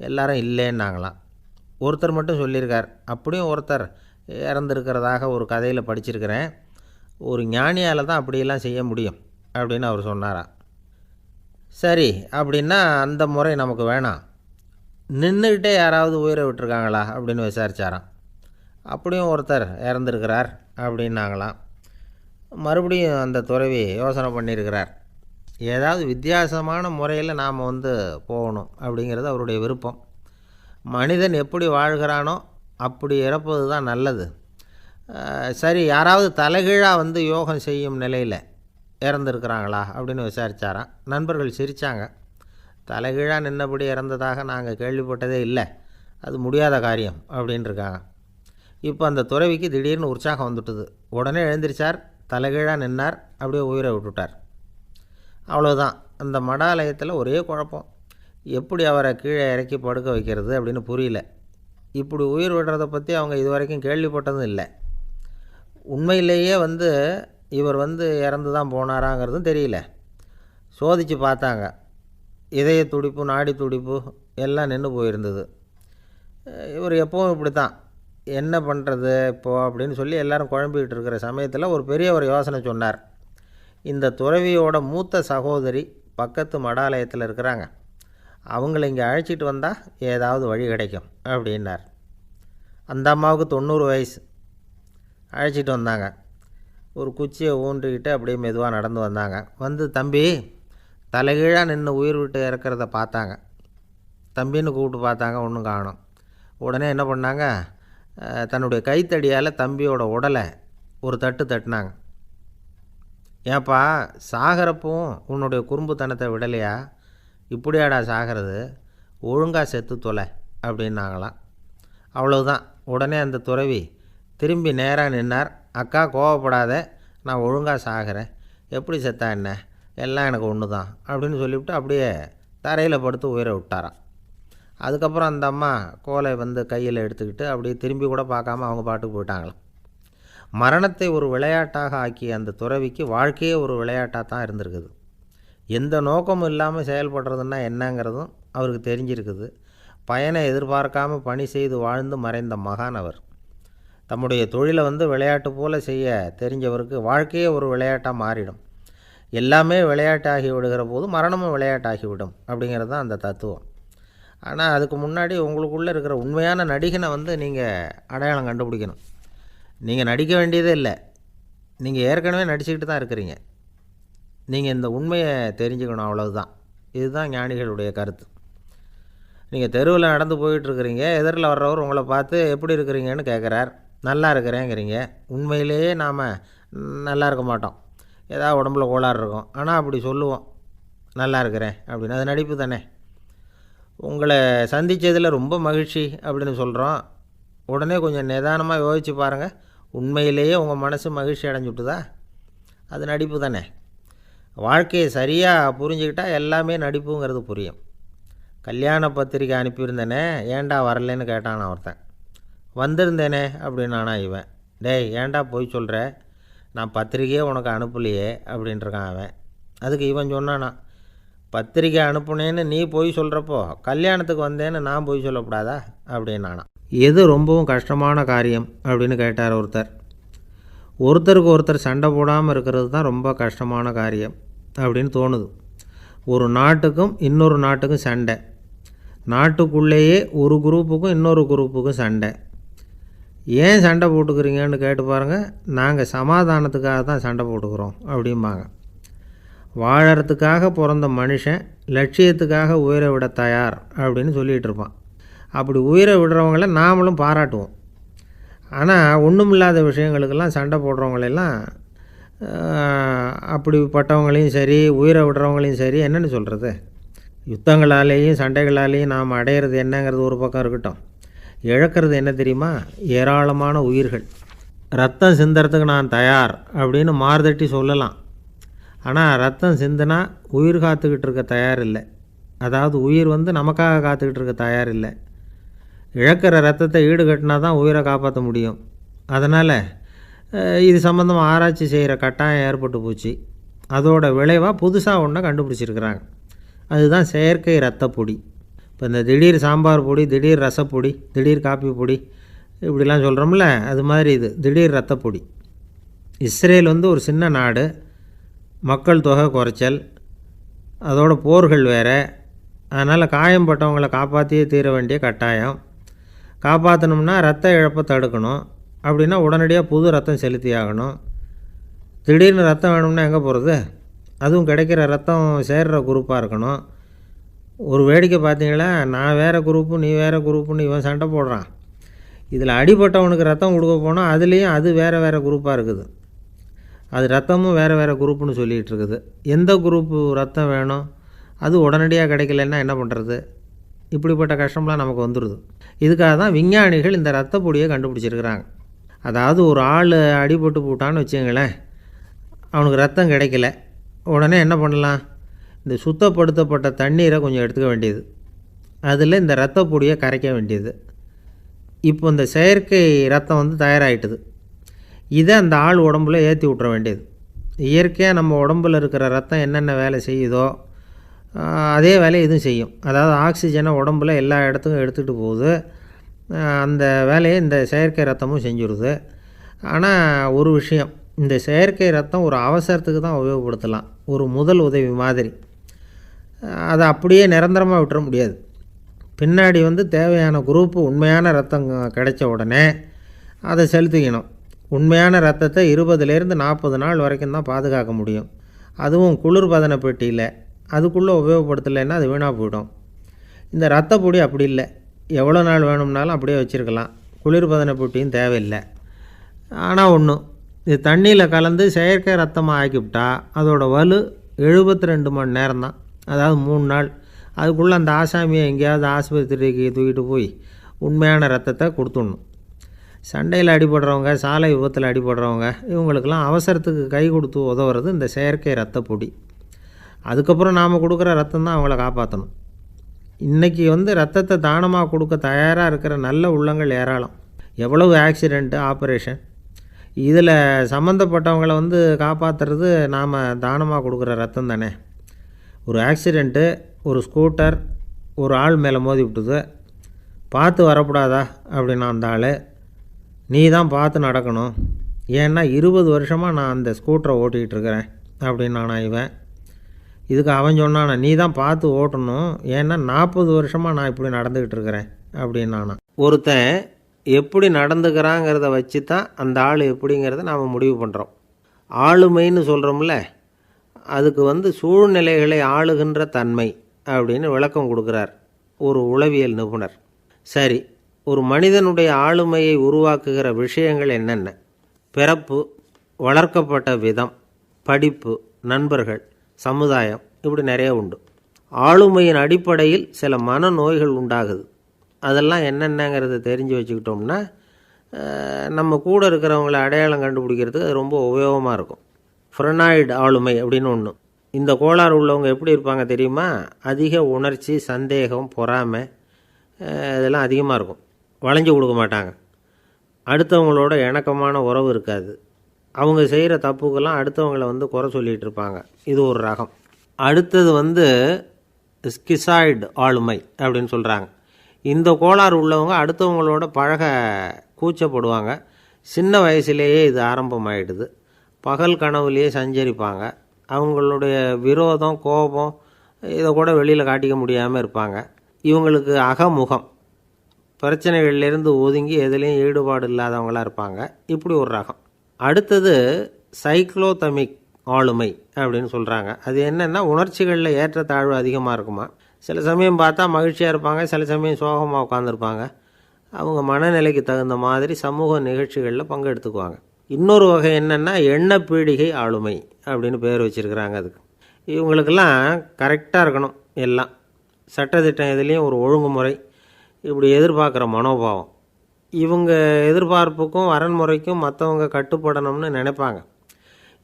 எல்லாரும் இல்லைன்னாங்களாம். ஒருத்தர் மட்டும் சொல்லியிருக்கார், அப்படியும் ஒருத்தர் இறந்துருக்கிறதாக ஒரு கதையில் படிச்சிருக்கிறேன், ஒரு ஞானியால் தான் அப்படியெல்லாம் செய்ய முடியும் அப்படின்னு அவர் சொன்னாராம். சரி, அப்படின்னா அந்த முறை நமக்கு வேணாம், நின்றுக்கிட்டே யாராவது உயிரை விட்டுருக்காங்களா அப்படின்னு விசாரித்தாராம். அப்படியும் ஒருத்தர் இறந்துருக்கிறார் அப்படின்னாங்களாம். மறுபடியும் அந்த துறவி யோசனை பண்ணியிருக்கிறார், ஏதாவது வித்தியாசமான முறையில் நாம் போகணும் அப்படிங்கிறது அவருடைய விருப்பம். மனிதன் எப்படி வாழ்கிறானோ அப்படி இறப்பது தான் நல்லது. சரி, யாராவது தலைகீழாக யோகம் செய்யும் நிலையில் இறந்துருக்கிறாங்களா அப்படின்னு விசாரித்தாராம். நண்பர்கள் சிரித்தாங்க. தலைகீழாக நின்னபடி இறந்ததாக நாங்கள் கேள்விப்பட்டதே இல்லை, அது முடியாத காரியம் அப்படின்ட்டுருக்காங்க. இப்போ அந்த துறவிக்கு திடீர்னு உற்சாகம் வந்துட்டுது. உடனே எழுந்திரிச்சார், தலைகீழாக நின்னார், அப்படியே உயிரை விட்டுட்டார். அவ்வளோதான். அந்த மடாலயத்தில் ஒரே குழப்பம், எப்படி அவரை கீழே இறக்கி படுக்க வைக்கிறது அப்படின்னு புரியல. இப்படி உயிர் விடுறதை பற்றி அவங்க இது வரைக்கும் கேள்விப்பட்டதும் இல்லை. உண்மையிலேயே இவர் இறந்து தான் போனாராங்கிறதும் தெரியல. சோதித்து பார்த்தாங்க, இதய துடிப்பு, நாடி துடிப்பு எல்லாம் நின்று போயிருந்தது. இவர் எப்பவும் இப்படி தான், என்ன பண்ணுறது இப்போது அப்படின்னு சொல்லி எல்லோரும் குழம்பிக்கிட்டு இருக்கிற சமயத்தில் ஒரு பெரிய ஒரு யோசனை சொன்னார். இந்த துறவியோட மூத்த சகோதரி பக்கத்து மடாலயத்தில் இருக்கிறாங்க, அவங்கள இங்கே அழைச்சிட்டு வந்தால் ஏதாவது வழி கிடைக்கும் அப்படின்னார். அந்த அம்மாவுக்கு 90 வயசு. அழைச்சிட்டு வந்தாங்க. ஒரு குச்சியை ஊன்றிக்கிட்டு அப்படியே மெதுவாக நடந்து வந்தாங்க. தம்பி, தலைகீழாக நின்று உயிர் விட்டு இறக்கிறத பார்த்தாங்க. தம்பின்னு கூப்பிட்டு பார்த்தாங்க, ஒன்றும் காணோம். உடனே என்ன பண்ணாங்க, தன்னுடைய கைத்தடியால் தம்பியோட உடலை ஒரு தட்டு தட்டினாங்க. ஏப்பா, சாகிறப்பவும் உன்னுடைய குறும்புத்தனத்தை விடலையா, இப்படியாடா சாகிறது, ஒழுங்காக செத்து தொலை அப்படின்னாங்களாம். அவ்வளவுதான். உடனே அந்த துறவி திரும்பி நேராக நின்னார். அக்கா, கோவப்படாத, நான் ஒழுங்காக சாகிறேன், எப்படி செத்தா என்ன, எல்லாம் எனக்கு ஒன்று தான் அப்படின்னு சொல்லிவிட்டு அப்படியே தரையில் படுத்து உயிரை விட்டாராம். அதுக்கப்புறம் அந்த அம்மா கோலை கையில் எடுத்துக்கிட்டு அப்படியே திரும்பி கூட பார்க்காம அவங்க பாட்டுக்கு போயிட்டாங்களாம். மரணத்தை ஒரு விளையாட்டாக ஆக்கிய அந்த துறவிக்கு வாழ்க்கையே ஒரு விளையாட்டாக தான் இருந்திருக்குது. எந்த நோக்கமும் இல்லாமல் செயல்படுறதுன்னா என்னங்கிறதும் அவருக்கு தெரிஞ்சிருக்குது. பயனை எதிர்பார்க்காமல் பணி செய்து வாழ்ந்து மறைந்த மகான் அவர். தம்முடைய தொழிலை விளையாட்டு போல் செய்ய தெரிஞ்சவருக்கு வாழ்க்கையே ஒரு விளையாட்டாக மாறிடும். எல்லாமே விளையாட்டாகி விடுகிற போது மரணமும் விளையாட்டாகிவிடும் அப்படிங்கிறது தான் அந்த தத்துவம். ஆனால் அதுக்கு முன்னாடி உங்களுக்குள்ளே இருக்கிற உண்மையான நடிகனை நீங்கள் அடையாளம் கண்டுபிடிக்கணும். நீங்கள் நடிக்க வேண்டியதே இல்லை, நீங்கள் ஏற்கனவே நடிச்சுக்கிட்டு தான் இருக்கிறீங்க. நீங்கள் இந்த உண்மையை தெரிஞ்சுக்கணும், அவ்வளவுதான். இதுதான் ஞானிகளுடைய கருத்து. நீங்கள் தெருவில் நடந்து போயிட்டுருக்கிறீங்க, எதிரில் வர்றவர் உங்களை பார்த்து எப்படி இருக்கிறீங்கன்னு கேட்குறார். நல்லா இருக்கிறேங்கிறீங்க. உண்மையிலேயே நாம் நல்லா இருக்க மாட்டோம், ஏதாவது உடம்புல கோளாறு இருக்கும். ஆனால் அப்படி சொல்லுவோம், நல்லா இருக்கிறேன் அப்படின்னு. அது நடிப்பு தானே. உங்களை சந்தித்ததில் ரொம்ப மகிழ்ச்சி அப்படின்னு சொல்கிறோம். உடனே கொஞ்சம் நிதானமாக யோசித்து பாருங்கள், உண்மையிலேயே உங்கள் மனசு மகிழ்ச்சி அடைஞ்சுட்டுதா? அது நடிப்பு தானே. வாழ்க்கையை சரியாக புரிஞ்சுக்கிட்டால் எல்லாமே நடிப்புங்கிறது புரியும். கல்யாண பத்திரிக்கை அனுப்பியிருந்தேனே, ஏன்டா வரலன்னு கேட்டான் ஒருத்தன். வந்திருந்தேனே அப்படின்னானா இவன். டேய், ஏன்டா போய் சொல்கிற, நான் பத்திரிக்கையே உனக்கு அனுப்பலையே அப்படின்ட்டுருக்கான் அவன். அதுக்கு இவன் சொன்னானா, பத்திரிக்கை அனுப்புனேன்னு நீ போய் சொல்கிறப்போ கல்யாணத்துக்கு வந்தேன்னு நான் போய் சொல்லக்கூடாதா அப்படின்னானா. எது ரொம்பவும் கஷ்டமான காரியம் அப்படின்னு கேட்டார் ஒருத்தர். ஒருத்தருக்கு ஒருத்தர் சண்டை போடாமல் இருக்கிறது தான் ரொம்ப கஷ்டமான காரியம் அப்படின்னு தோணுது. ஒரு நாட்டுக்கும் இன்னொரு நாட்டுக்கும் சண்டை, நாட்டுக்குள்ளேயே ஒரு குரூப்புக்கும் இன்னொரு குரூப்புக்கும் சண்டை. ஏன் சண்டை போட்டுக்கிறீங்கன்னு கேட்டு பாருங்கள். நாங்கள் சமாதானத்துக்காக தான் சண்டை போட்டுக்கிறோம் அப்படிம்பாங்க. வாழறதுக்காக பிறந்த மனுஷன் லட்சியத்துக்காக உயிரை விட தயார் அப்படின்னு சொல்லிகிட்டு இருப்பான். அப்படி உயிரை விடுறவங்கள நாமளும் பாராட்டுவோம். ஆனால் ஒன்றுமில்லாத விஷயங்களுக்கெல்லாம் சண்டை போடுறவங்களெல்லாம் அப்படிப்பட்டவங்களையும் சரி உயிரை விடுறவங்களையும் சரி என்னென்னு சொல்கிறது, யுத்தங்களாலேயும் சண்டைகளாலேயும் நாம் அடையிறது என்னங்கிறது ஒரு பக்கம் இருக்கட்டும், இழக்கிறது என்ன தெரியுமா? ஏராளமான உயிர்கள். ரத்தம் சிந்துறதுக்கு நான் தயார் அப்படின்னு மார்தட்டி சொல்லலாம். ஆனால் ரத்தம் சிந்தினா உயிர் காத்துக்கிட்டு இருக்க தயார் இல்லை. அதாவது உயிர் நமக்காக காத்துக்கிட்டு இருக்க தயார் இல்லை. இழக்கிற ரத்தத்தை ஈடுகட்டினா தான் உயிரை காப்பாற்ற முடியும். அதனால் இது சம்மந்தமாக ஆராய்ச்சி செய்கிற கட்டாயம் ஏற்பட்டு போச்சு. அதோட விளைவாக புதுசாக ஒன்றை கண்டுபிடிச்சிருக்கிறாங்க. அதுதான் செயற்கை ரத்தப்பொடி. இப்போ இந்த திடீர் சாம்பார் பொடி, திடீர் ரசப்பொடி, திடீர் காப்பி பொடி இப்படிலாம் சொல்கிறோம்ல, அது மாதிரி இது திடீர் ரத்தப்பொடி. இஸ்ரேல் ஒரு சின்ன நாடு, மக்கள் தொகை குறைச்சல், அதோட போர்கள் வேறு. அதனால் காயம்பட்டவங்களை காப்பாற்றியே தீர வேண்டிய கட்டாயம். காப்பாற்றணும்னா ரத்த இழப்பை தடுக்கணும். அப்படின்னா உடனடியாக புது ரத்தம் செலுத்தி ஆகணும். திடீர்னு ரத்தம் வேணும்னா எங்கே போகிறது? அதுவும் கிடைக்கிற ரத்தம் சேர்கிற குரூப்பாக இருக்கணும். ஒரு வேடிக்கை பார்த்தீங்களா, நான் வேறு குரூப்பு நீ வேறு குரூப்புன்னு இவன் சண்டை போடுறான். இதில் அடிபட்டவனுக்கு ரத்தம் கொடுக்க போனால் அதுலேயும் அது வேறு வேறு குரூப்பாக இருக்குது. அது ரத்தமும் வேறு வேறு குரூப்புன்னு சொல்லிகிட்டு இருக்குது. எந்த குரூப்பு ரத்தம் வேணும், அது உடனடியாக கிடைக்கலன்னா என்ன பண்ணுறது? இப்படிப்பட்ட கஷ்டம்லாம் நமக்கு வந்துடுது. இதுக்காக தான் விஞ்ஞானிகள் இந்த ரத்த பொடியை கண்டுபிடிச்சிருக்கிறாங்க. அதாவது ஒரு ஆள் அடிபட்டு போட்டான்னு வச்சுங்களேன், அவனுக்கு ரத்தம் கிடைக்கல, உடனே என்ன பண்ணலாம்? இந்த சுத்தப்படுத்தப்பட்ட தண்ணீரை கொஞ்சம் எடுத்துக்க வேண்டியது, அதில் இந்த ரத்த பொடியை கரைக்க வேண்டியது. இப்போ இந்த செயற்கை ரத்தம் தயாராகிட்டுது. இதை அந்த ஆள் உடம்புல ஏற்றி விட்ற வேண்டியது. இயற்கையாக நம்ம உடம்பில் இருக்கிற ரத்தம் என்னென்ன வேலை செய்யுதோ அதே வேலையை இதுவும் செய்யும். அதாவது ஆக்சிஜனை உடம்பில் எல்லா இடத்துக்கும் எடுத்துகிட்டு போகுது. அந்த வேலையை இந்த செயற்கை ரத்தமும் செஞ்சுருது. ஆனால் ஒரு விஷயம், இந்த செயற்கை ரத்தம் ஒரு அவசரத்துக்கு தான் உபயோகப்படுத்தலாம், ஒரு முதல் உதவி மாதிரி. அதை அப்படியே நிரந்தரமாக விட்டுற முடியாது. பின்னாடி தேவையான குரூப்பு உண்மையான ரத்தம் கிடைச்ச உடனே அதை செலுத்திக்கணும். உண்மையான ரத்தத்தை 20லேருந்து 40 நாள் வரைக்கும் தான் பாதுகாக்க முடியும். அதுவும் குளிர்பதன பெட்டியில். அதுக்குள்ளே உபயோகப்படுத்தலைன்னா அது வீணாக போயிடும். இந்த ரத்த பொடி அப்படி இல்லை, எவ்வளோ நாள் வேணும்னாலும் அப்படியே வச்சுருக்கலாம். குளிர்பதன பெட்டியும் தேவையில்லை. ஆனால் ஒன்று, இது தண்ணியில் கலந்து செயற்கை ரத்தமாக ஆக்கிவிட்டா அதோட வலு 72 மணி நேரம் தான். அதாவது 3 நாள். அதுக்குள்ளே அந்த ஆசாமியை எங்கேயாவது ஆஸ்பத்திரிக்கு தூக்கிட்டு போய் உண்மையான ரத்தத்தை கொடுத்துடணும். சண்டையில் அடிபடுறவங்க, சாலை விபத்தில் அடிபடுறவங்க, இவங்களுக்கெல்லாம் அவசரத்துக்கு கை கொடுத்து உதவுறது இந்த செயற்கை ரத்த பொடி. அதுக்கப்புறம் நாம் கொடுக்குற ரத்தம் தான் அவங்கள காப்பாற்றணும். இன்றைக்கி ரத்தத்தை தானமாக கொடுக்க தயாராக இருக்கிற நல்ல உள்ளங்கள் ஏராளம். எவ்வளவு ஆக்சிடெண்ட்டு, ஆப்ரேஷன், இதில் சம்மந்தப்பட்டவங்களை காப்பாற்றுறது நாம் தானமாக கொடுக்குற ரத்தம் தானே. ஒரு ஆக்சிடெண்ட்டு, ஒரு ஸ்கூட்டர் ஒரு ஆள் மேலே மோதி விட்டுது, பார்த்து வரக்கூடாதா அப்படின்னா அந்த ஆள், நீ தான் பார்த்து நடக்கணும், ஏன்னா 20 வருஷமாக நான் அந்த ஸ்கூட்டரை ஓட்டிகிட்டு இருக்கிறேன் அப்படின்னானா இவன். இதுக்கு அவன் சொன்னானா, நீ தான் பார்த்து ஓட்டணும், ஏன்னா 40 வருஷமாக நான் இப்படி நடந்துக்கிட்டு இருக்கிறேன் அப்படின்னானா. ஒருத்தன் எப்படி நடந்துக்கிறாங்கிறத வச்சு தான் அந்த ஆள் எப்படிங்கிறத நாம் முடிவு பண்ணுறோம். ஆளுமைன்னு சொல்கிறோம்ல, அதுக்கு சூழ்நிலைகளை ஆளுகின்ற தன்மை அப்படின்னு விளக்கம் கொடுக்குறார் ஒரு உளவியல் நிபுணர். சரி, ஒரு மனிதனுடைய ஆளுமையை உருவாக்குகிற விஷயங்கள் என்னென்ன? பிறப்பு, வளர்க்கப்பட்ட விதம், படிப்பு, நண்பர்கள், சமுதாயம், இப்படி நிறைய உண்டு. ஆளுமையின் அடிப்படையில் சில மனநோய்கள் உண்டாகுது. அதெல்லாம் என்னென்னங்கிறத தெரிஞ்சு வச்சுக்கிட்டோம்னா நம்ம கூட இருக்கிறவங்கள அடையாளம் கண்டுபிடிக்கிறதுக்கு அது ரொம்ப உபயோகமாக இருக்கும். ஃப்ரெனாய்டு ஆளுமை அப்படின்னு ஒன்று. இந்த கோளாறு உள்ளவங்க எப்படி இருப்பாங்க தெரியுமா? அதிக உணர்ச்சி, சந்தேகம், பொறாமை இதெல்லாம் அதிகமாக இருக்கும். வளைஞ்சு கொடுக்க மாட்டாங்க. அடுத்தவங்களோட இணக்கமான உறவு இருக்காது. அவங்க செய்கிற தப்புக்கெல்லாம் அடுத்தவங்களை குறை சொல்லிகிட்டு இருப்பாங்க. இது ஒரு ரகம். அடுத்தது ஸ்கிசாய்டு ஆளுமை அப்படின்னு சொல்கிறாங்க. இந்த கோளாறு உள்ளவங்க அடுத்தவங்களோட பழக கூச்சப்படுவாங்க. சின்ன வயசுலேயே இது ஆரம்பமாயிடுது. பகல் கனவுலேயே சஞ்சரிப்பாங்க. அவங்களுடைய விரோதம், கோபம் இதை கூட வெளியில் காட்டிக்க முடியாமல் இருப்பாங்க. இவங்களுக்கு அகமுகம், பிரச்சனைகள்லேருந்து ஒதுங்கி எதுலேயும் ஈடுபாடு இல்லாதவங்களாக இருப்பாங்க. இப்படி ஒரு ரகம். அடுத்தது சைக்ளோதமிக் ஆளுமை அப்படின்னு சொல்கிறாங்க. அது என்னென்னா உணர்ச்சிகளில் ஏற்றத்தாழ்வு அதிகமாக இருக்குமா. சில சமயம் பார்த்தா மகிழ்ச்சியாக இருப்பாங்க, சில சமயம் சோகமாக உட்காந்துருப்பாங்க. அவங்க மனநிலைக்கு தகுந்த மாதிரி சமூக நிகழ்ச்சிகளில் பங்கெடுத்துக்குவாங்க. இன்னொரு வகை என்னென்னா எண்ண பீடிகை ஆளுமை அப்படின்னு பேர் வச்சுருக்கிறாங்க. அதுக்கு இவங்களுக்கெல்லாம் கரெக்டாக இருக்கணும், எல்லாம் சட்டத்திட்டம் எதுலேயும் ஒரு ஒழுங்குமுறை, இப்படி எதிர்பார்க்குற மனோபாவம். இவங்க எதிர்பார்ப்புக்கும் வரன்முறைக்கும் மற்றவங்க கட்டுப்படணும்னு நினைப்பாங்க.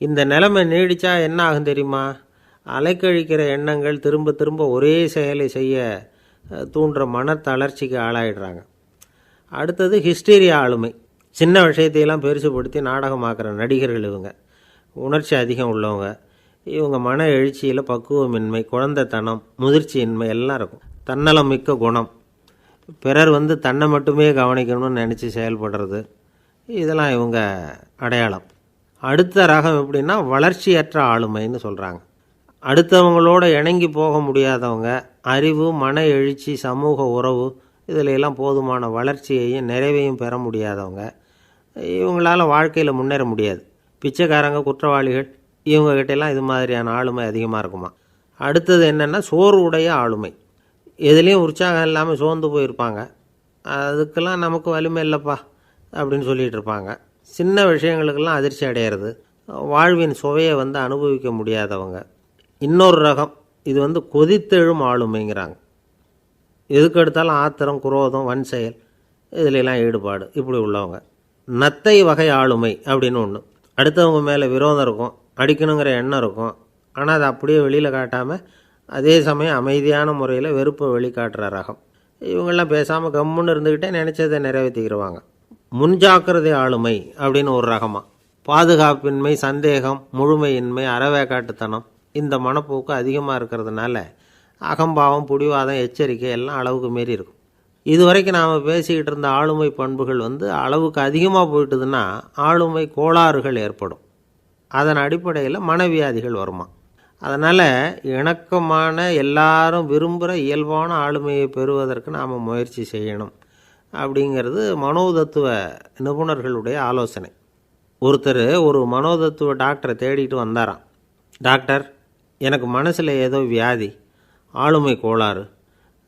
இந்த நிலைமை நீடித்தா என்ன ஆகும் தெரியுமா? அலைக்கழிக்கிற எண்ணங்கள் திரும்ப திரும்ப ஒரே செயலை செய்ய தூண்டுற மனத்தளர்ச்சிக்கு ஆளாயிடுறாங்க. அடுத்தது ஹிஸ்டீரியா ஆளுமை. சின்ன விஷயத்தையெல்லாம் பெருசுப்படுத்தி நாடகமாக்குற நடிகர்கள் இவங்க. உணர்ச்சி அதிகம் உள்ளவங்க. இவங்க மன எழுச்சியில் பக்குவமின்மை, குழந்தைத்தனம், முதிர்ச்சியின்மை எல்லாம் இருக்கும். தன்னலம் மிக்க குணம், பிறர் தன்னை மட்டுமே கவனிக்கணும்னு நினச்சி செயல்படுறது, இதெல்லாம் இவங்க அடையாளம். அடுத்த ரகம் எப்படின்னா வளர்ச்சியற்ற ஆளுமைன்னு சொல்கிறாங்க. அடுத்தவங்களோட இணங்கி போக முடியாதவங்க, அறிவு, மன எழுச்சி, சமூக உறவு இதில் எல்லாம் போதுமான வளர்ச்சியையும் நிறைவையும் பெற முடியாதவங்க. இவங்களால் வாழ்க்கையில் முன்னேற முடியாது. பிச்சைக்காரங்க, குற்றவாளிகள், இவங்ககிட்டெல்லாம் இது மாதிரியான ஆளுமை அதிகமாக இருக்குமா. அடுத்தது என்னென்னா சோர்வுடைய ஆளுமை. எதுலேயும் உற்சாகம் இல்லாமல் சோர்ந்து போயிருப்பாங்க. அதுக்கெல்லாம் நமக்கு வலிமை இல்லைப்பா அப்படின்னு சொல்லிகிட்டு இருப்பாங்க. சின்ன விஷயங்களுக்கெல்லாம் அதிர்ச்சி அடையிறது, வாழ்வின் சுவையை அனுபவிக்க முடியாதவங்க. இன்னொரு ரகம் இது கொதித்தெழும் ஆளுமைங்கிறாங்க. எதுக்கு எடுத்தாலும் ஆத்திரம், குரோதம், வன் செயல் இதிலெல்லாம் ஈடுபாடு, இப்படி உள்ளவங்க. நத்தை வகை ஆளுமை அப்படின்னு ஒன்று. அடுத்தவங்க மேலே விரோதம் இருக்கும், அடிக்கணுங்கிற எண்ணம் இருக்கும். ஆனால் அதை அப்படியே வெளியில் காட்டாமல் அதே சமயம் அமைதியான முறையில் வெறுப்பை வெளிக்காட்டுற ரகம். இவங்கெல்லாம் பேசாமல் கம்முன்னு இருந்துக்கிட்டே நினச்சதை நிறைவேற்றிக்கிடுவாங்க. முன்ஜாக்கிரதை ஆளுமை அப்படின்னு ஒரு ரகமாக. பாதுகாப்பின்மை, சந்தேகம், முழுமையின்மை, அறவேக்காட்டுத்தனம் இந்த மனப்போக்கு அதிகமாக இருக்கிறதுனால அகம்பாவம், புடிவாதம், எச்சரிக்கை எல்லாம் அளவுக்கு மீறி இருக்கும். இதுவரைக்கும் நாம் பேசிக்கிட்டு இருந்த ஆளுமை பண்புகள் அளவுக்கு அதிகமாக போயிட்டுதுன்னா ஆளுமை கோளாறுகள் ஏற்படும். அதன் அடிப்படையில் மனவியாதிகள் வருமா. அதனால் இணக்கமான, எல்லாரும் விரும்புகிற இயல்பான ஆளுமையை பெறுவதற்கு நாம் முயற்சி செய்யணும் அப்படிங்கிறது மனோதத்துவ நிபுணர்களுடைய ஆலோசனை. ஒருத்தர் ஒரு மனோதத்துவ டாக்டரை தேடிட்டு வந்தாராம். டாக்டர், எனக்கு மனசில் ஏதோ வியாதி, ஆளுமை கோளாறு,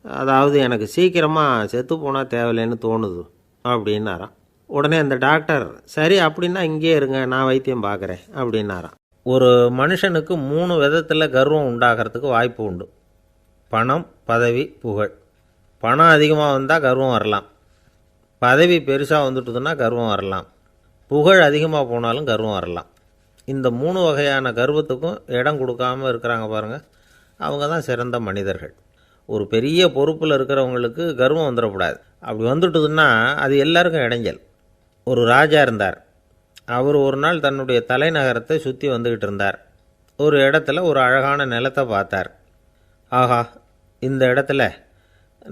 அதாவது எனக்கு சீக்கிரமாக செத்து போனால் தேவையில்லைன்னு தோணுது அப்படின்னாராம். உடனே அந்த டாக்டர், சரி அப்படின்னா இங்கே இருங்க, நான் வைத்தியம் பார்க்குறேன் அப்படின்னாராம். ஒரு மனுஷனுக்கு 3 விதத்தில் கர்வம் உண்டாகிறதுக்கு வாய்ப்பு உண்டு. பணம், பதவி, புகழ். பணம் அதிகமாக வந்தால் கர்வம் வரலாம், பதவி பெருசாக வந்துட்டுதுன்னா கர்வம் வரலாம், புகழ் அதிகமாக போனாலும் கர்வம் வரலாம். இந்த 3 வகையான கர்வத்துக்கும் இடம் கொடுக்காமல் இருக்கிறாங்க பாருங்கள், அவங்க தான் சிறந்த மனிதர்கள். ஒரு பெரிய பொறுப்பில் இருக்கிறவங்களுக்கு கர்வம் வந்துடக்கூடாது. அப்படி வந்துட்டுதுன்னா அது எல்லாருக்கும் இடைஞ்சல். ஒரு ராஜா இருந்தார். அவர் ஒரு நாள் தன்னுடைய தலைநகரத்தை சுற்றி வந்துக்கிட்டு இருந்தார். ஒரு இடத்துல ஒரு அழகான நிலத்தை பார்த்தார். ஆஹா, இந்த இடத்துல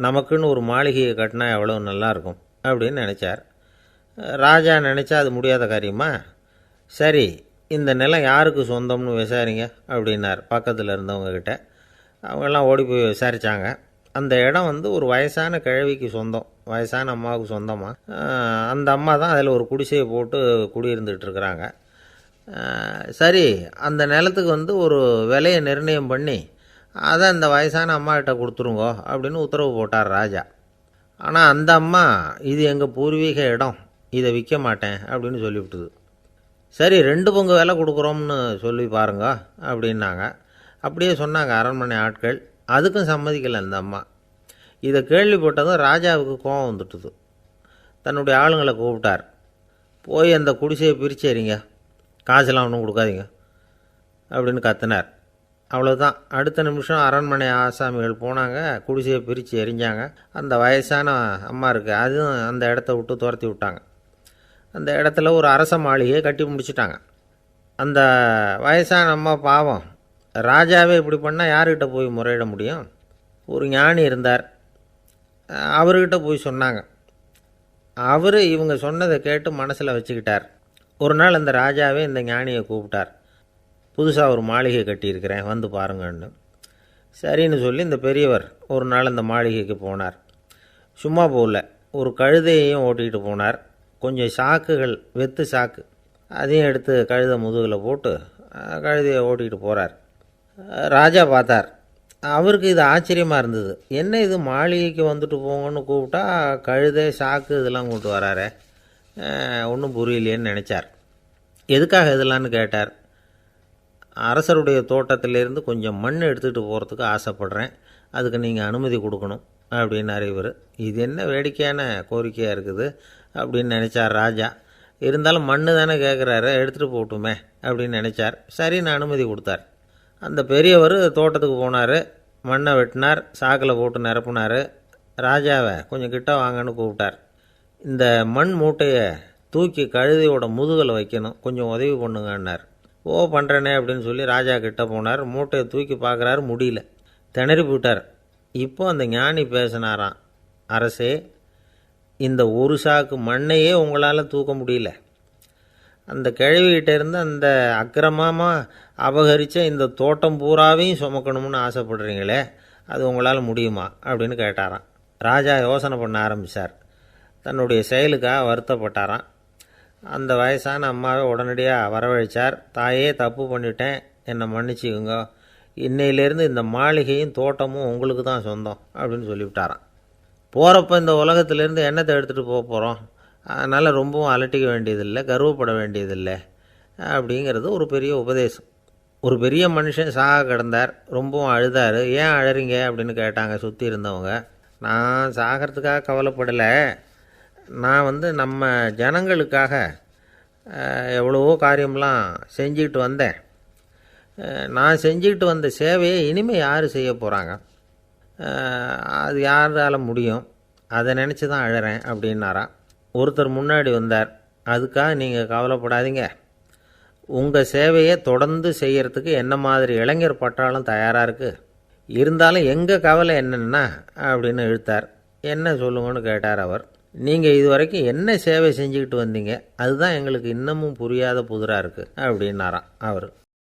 நமக்குன்னு ஒரு மாளிகையை கட்டினா எவ்வளோ நல்லாயிருக்கும் அப்படின்னு நினச்சார். ராஜா நினச்சா அது முடியாத காரியமா? சரி, இந்த நிலம் யாருக்கு சொந்தம்னு விசாரிங்க அப்படின்னார் பக்கத்தில் இருந்தவங்கக்கிட்ட. அவங்கெல்லாம் ஓடி போய் விசாரித்தாங்க. அந்த இடம் ஒரு வயசான கிழவிக்கு சொந்தம், வயசான அம்மாவுக்கு சொந்தமாக. அந்த அம்மா தான் அதில் ஒரு குடிசையை போட்டு குடியிருந்துகிட்டு இருக்கிறாங்க. சரி, அந்த நிலத்துக்கு ஒரு விலையை நிர்ணயம் பண்ணி அதை அந்த வயசான அம்மாக்கிட்ட கொடுத்துருங்கோ அப்படின்னு உத்தரவு போட்டார் ராஜா. ஆனால் அந்த அம்மா, இது எங்கள் பூர்வீக இடம், இதை விற்க மாட்டேன் அப்படின்னு சொல்லிவிட்டுது. சரி, 2 பங்கு விலை கொடுக்குறோம்னு சொல்லி பாருங்க அப்படின்னாங்க. அப்படியே சொன்னாங்க அரண்மனை ஆட்கள். அதுக்கும் சம்மதிக்கலை அந்த அம்மா. இதை கேள்விப்பட்டதும் ராஜாவுக்கு கோபம் வந்துட்டுது. தன்னுடைய ஆளுங்களை கூப்பிட்டார். போய் அந்த குடிசையை பிரித்து எறிங்க, காசெல்லாம் ஒன்றும் கொடுக்காதீங்க அப்படின்னு கத்தினார். அவ்வளோதான். அடுத்த நிமிஷம் அரண்மனை ஆசாமிகள் போனாங்க, குடிசையை பிரித்து எரிஞ்சாங்க. அந்த வயசான அம்மா இருக்குது, அதுவும் அந்த இடத்த விட்டு துரத்தி விட்டாங்க. அந்த இடத்துல ஒரு அரச மாளிகையை கட்டி முடிச்சிட்டாங்க. அந்த வயசான அம்மா பாவம், ராஜாவே இப்படி பண்ணால் யார்கிட்ட போய் முறையிட முடியும்? ஒரு ஞானி இருந்தார், அவர்கிட்ட போய் சொன்னாங்க. அவர் இவங்க சொன்னதை கேட்டு மனசில் வச்சுக்கிட்டார். ஒரு நாள் அந்த ராஜாவே இந்த ஞானியை கூப்பிட்டார். புதுசாக ஒரு மாளிகை கட்டியிருக்கிறேன், வந்து பாருங்கன்னு. சரின்னு சொல்லி இந்த பெரியவர் ஒரு நாள் அந்த மாளிகைக்கு போனார். சும்மா போகல, ஒரு கழுதையையும் ஓட்டிகிட்டு போனார். கொஞ்சம் சாக்குகள், வெத்து சாக்கு, அதையும் எடுத்து கழுதை முதுகில் போட்டு கழுதையை ஓட்டிகிட்டு போகிறார். ராஜா பார்த்தார். அவருக்கு இது ஆச்சரியமாக இருந்தது. என்ன இது, மாளிகைக்கு வந்துட்டு போங்கன்னு கூப்பிட்டா கழுதை சாக்கு இதெல்லாம் கொண்டு வராரே, ஒன்றும் புரியலையேன்னு நினச்சார். எதுக்காக இதெல்லாம்னு கேட்டார். அரசருடைய தோட்டத்திலேருந்து கொஞ்சம் மண் எடுத்துகிட்டு போகிறதுக்கு ஆசைப்பட்றேன், அதுக்கு நீங்கள் அனுமதி கொடுக்கணும் அப்படின்னாரு இவர். இது என்ன வேடிக்கையான கோரிக்கையாக இருக்குது அப்படின்னு நினச்சார் ராஜா. இருந்தாலும் மண் தானே கேட்குறாரு, எடுத்துகிட்டு போகட்டுமே அப்படின்னு நினச்சார். சரின்னு அனுமதி கொடுத்தார். அந்த பெரியவர் தோட்டத்துக்கு போனார், மண்ணை வெட்டினார், சாக்கில் போட்டு நிரப்புனார். ராஜாவை கொஞ்சம் கிட்ட வாங்கன்னு கூப்பிட்டார். இந்த மண் மூட்டையை தூக்கி கழுதையோட முதுகில் வைக்கணும், கொஞ்சம் உதவி பண்ணுங்கன்னார். ஓ பண்ணுறேனே அப்படின்னு சொல்லி ராஜா கிட்ட போனார். மூட்டையை தூக்கி பார்க்குறாரு, முடியல, திணறி போயிட்டார். இப்போ அந்த ஞானி பேசினாராம். அரசே, இந்த ஒரு சாக்கு மண்ணையே உங்களால் தூக்க முடியல, அந்த கிழவிகிட்ட இருந்து அந்த அக்கிரமமாக அபகரித்த இந்த தோட்டம் பூராவையும் சுமக்கணும்னு ஆசைப்படுறீங்களே, அது உங்களால் முடியுமா அப்படின்னு கேட்டாராம். ராஜா யோசனை பண்ண ஆரம்பித்தார். தன்னுடைய செயலுக்காக வருத்தப்பட்டாராம். அந்த வயசான அம்மாவை உடனடியாக வரவழைச்சார். தாயே, தப்பு பண்ணிட்டேன், என்னை மன்னிச்சுக்குங்க, இன்னையிலேருந்து இந்த மாளிகையும் தோட்டமும் உங்களுக்கு தான் சொந்தம் அப்படின்னு சொல்லிவிட்டாராம். போகிறப்ப இந்த உலகத்திலேருந்து எண்ணத்தை எடுத்துகிட்டு போக போகிறோம், அதனால் ரொம்பவும் அலட்டிக்க வேண்டியதில்லை, கர்வப்பட வேண்டியதில்லை அப்படிங்கிறது ஒரு பெரிய உபதேசம். ஒரு பெரிய மனுஷன் சாக கிடந்தார், ரொம்பவும் அழுதார். ஏன் அழறீங்க அப்படின்னு கேட்டாங்க சுற்றி இருந்தவங்க. நான் சாகிறதுக்காக கவலைப்படலை, நான் நம்ம ஜனங்களுக்காக எவ்வளவோ காரியம்லாம் செஞ்சுக்கிட்டு வந்தேன். நான் செஞ்சுக்கிட்டு வந்த சேவையை இனிமேல் யார் செய்ய போகிறாங்க, அது யாரால் முடியும், அதை நினச்சி தான் அழறேன் அப்படின்னாராம். ஒருத்தர் முன்னாடி வந்தார். அதுக்காக நீங்கள் கவலைப்படாதீங்க, உங்கள் சேவையை தொடர்ந்து செய்கிறதுக்கு என்ன மாதிரி இளைஞர் பட்டாலும் தயாராக இருக்குது, இருந்தாலும் எங்கள் கவலை என்னென்னா அப்படின்னு இழுத்தார். என்ன சொல்லுங்கன்னு கேட்டார் அவர். நீங்கள் இது வரைக்கும் என்ன சேவை செஞ்சுக்கிட்டு வந்தீங்க, அதுதான் எங்களுக்கு இன்னமும் புரியாத புதிராக இருக்குது அப்படின்னாராம் அவர்.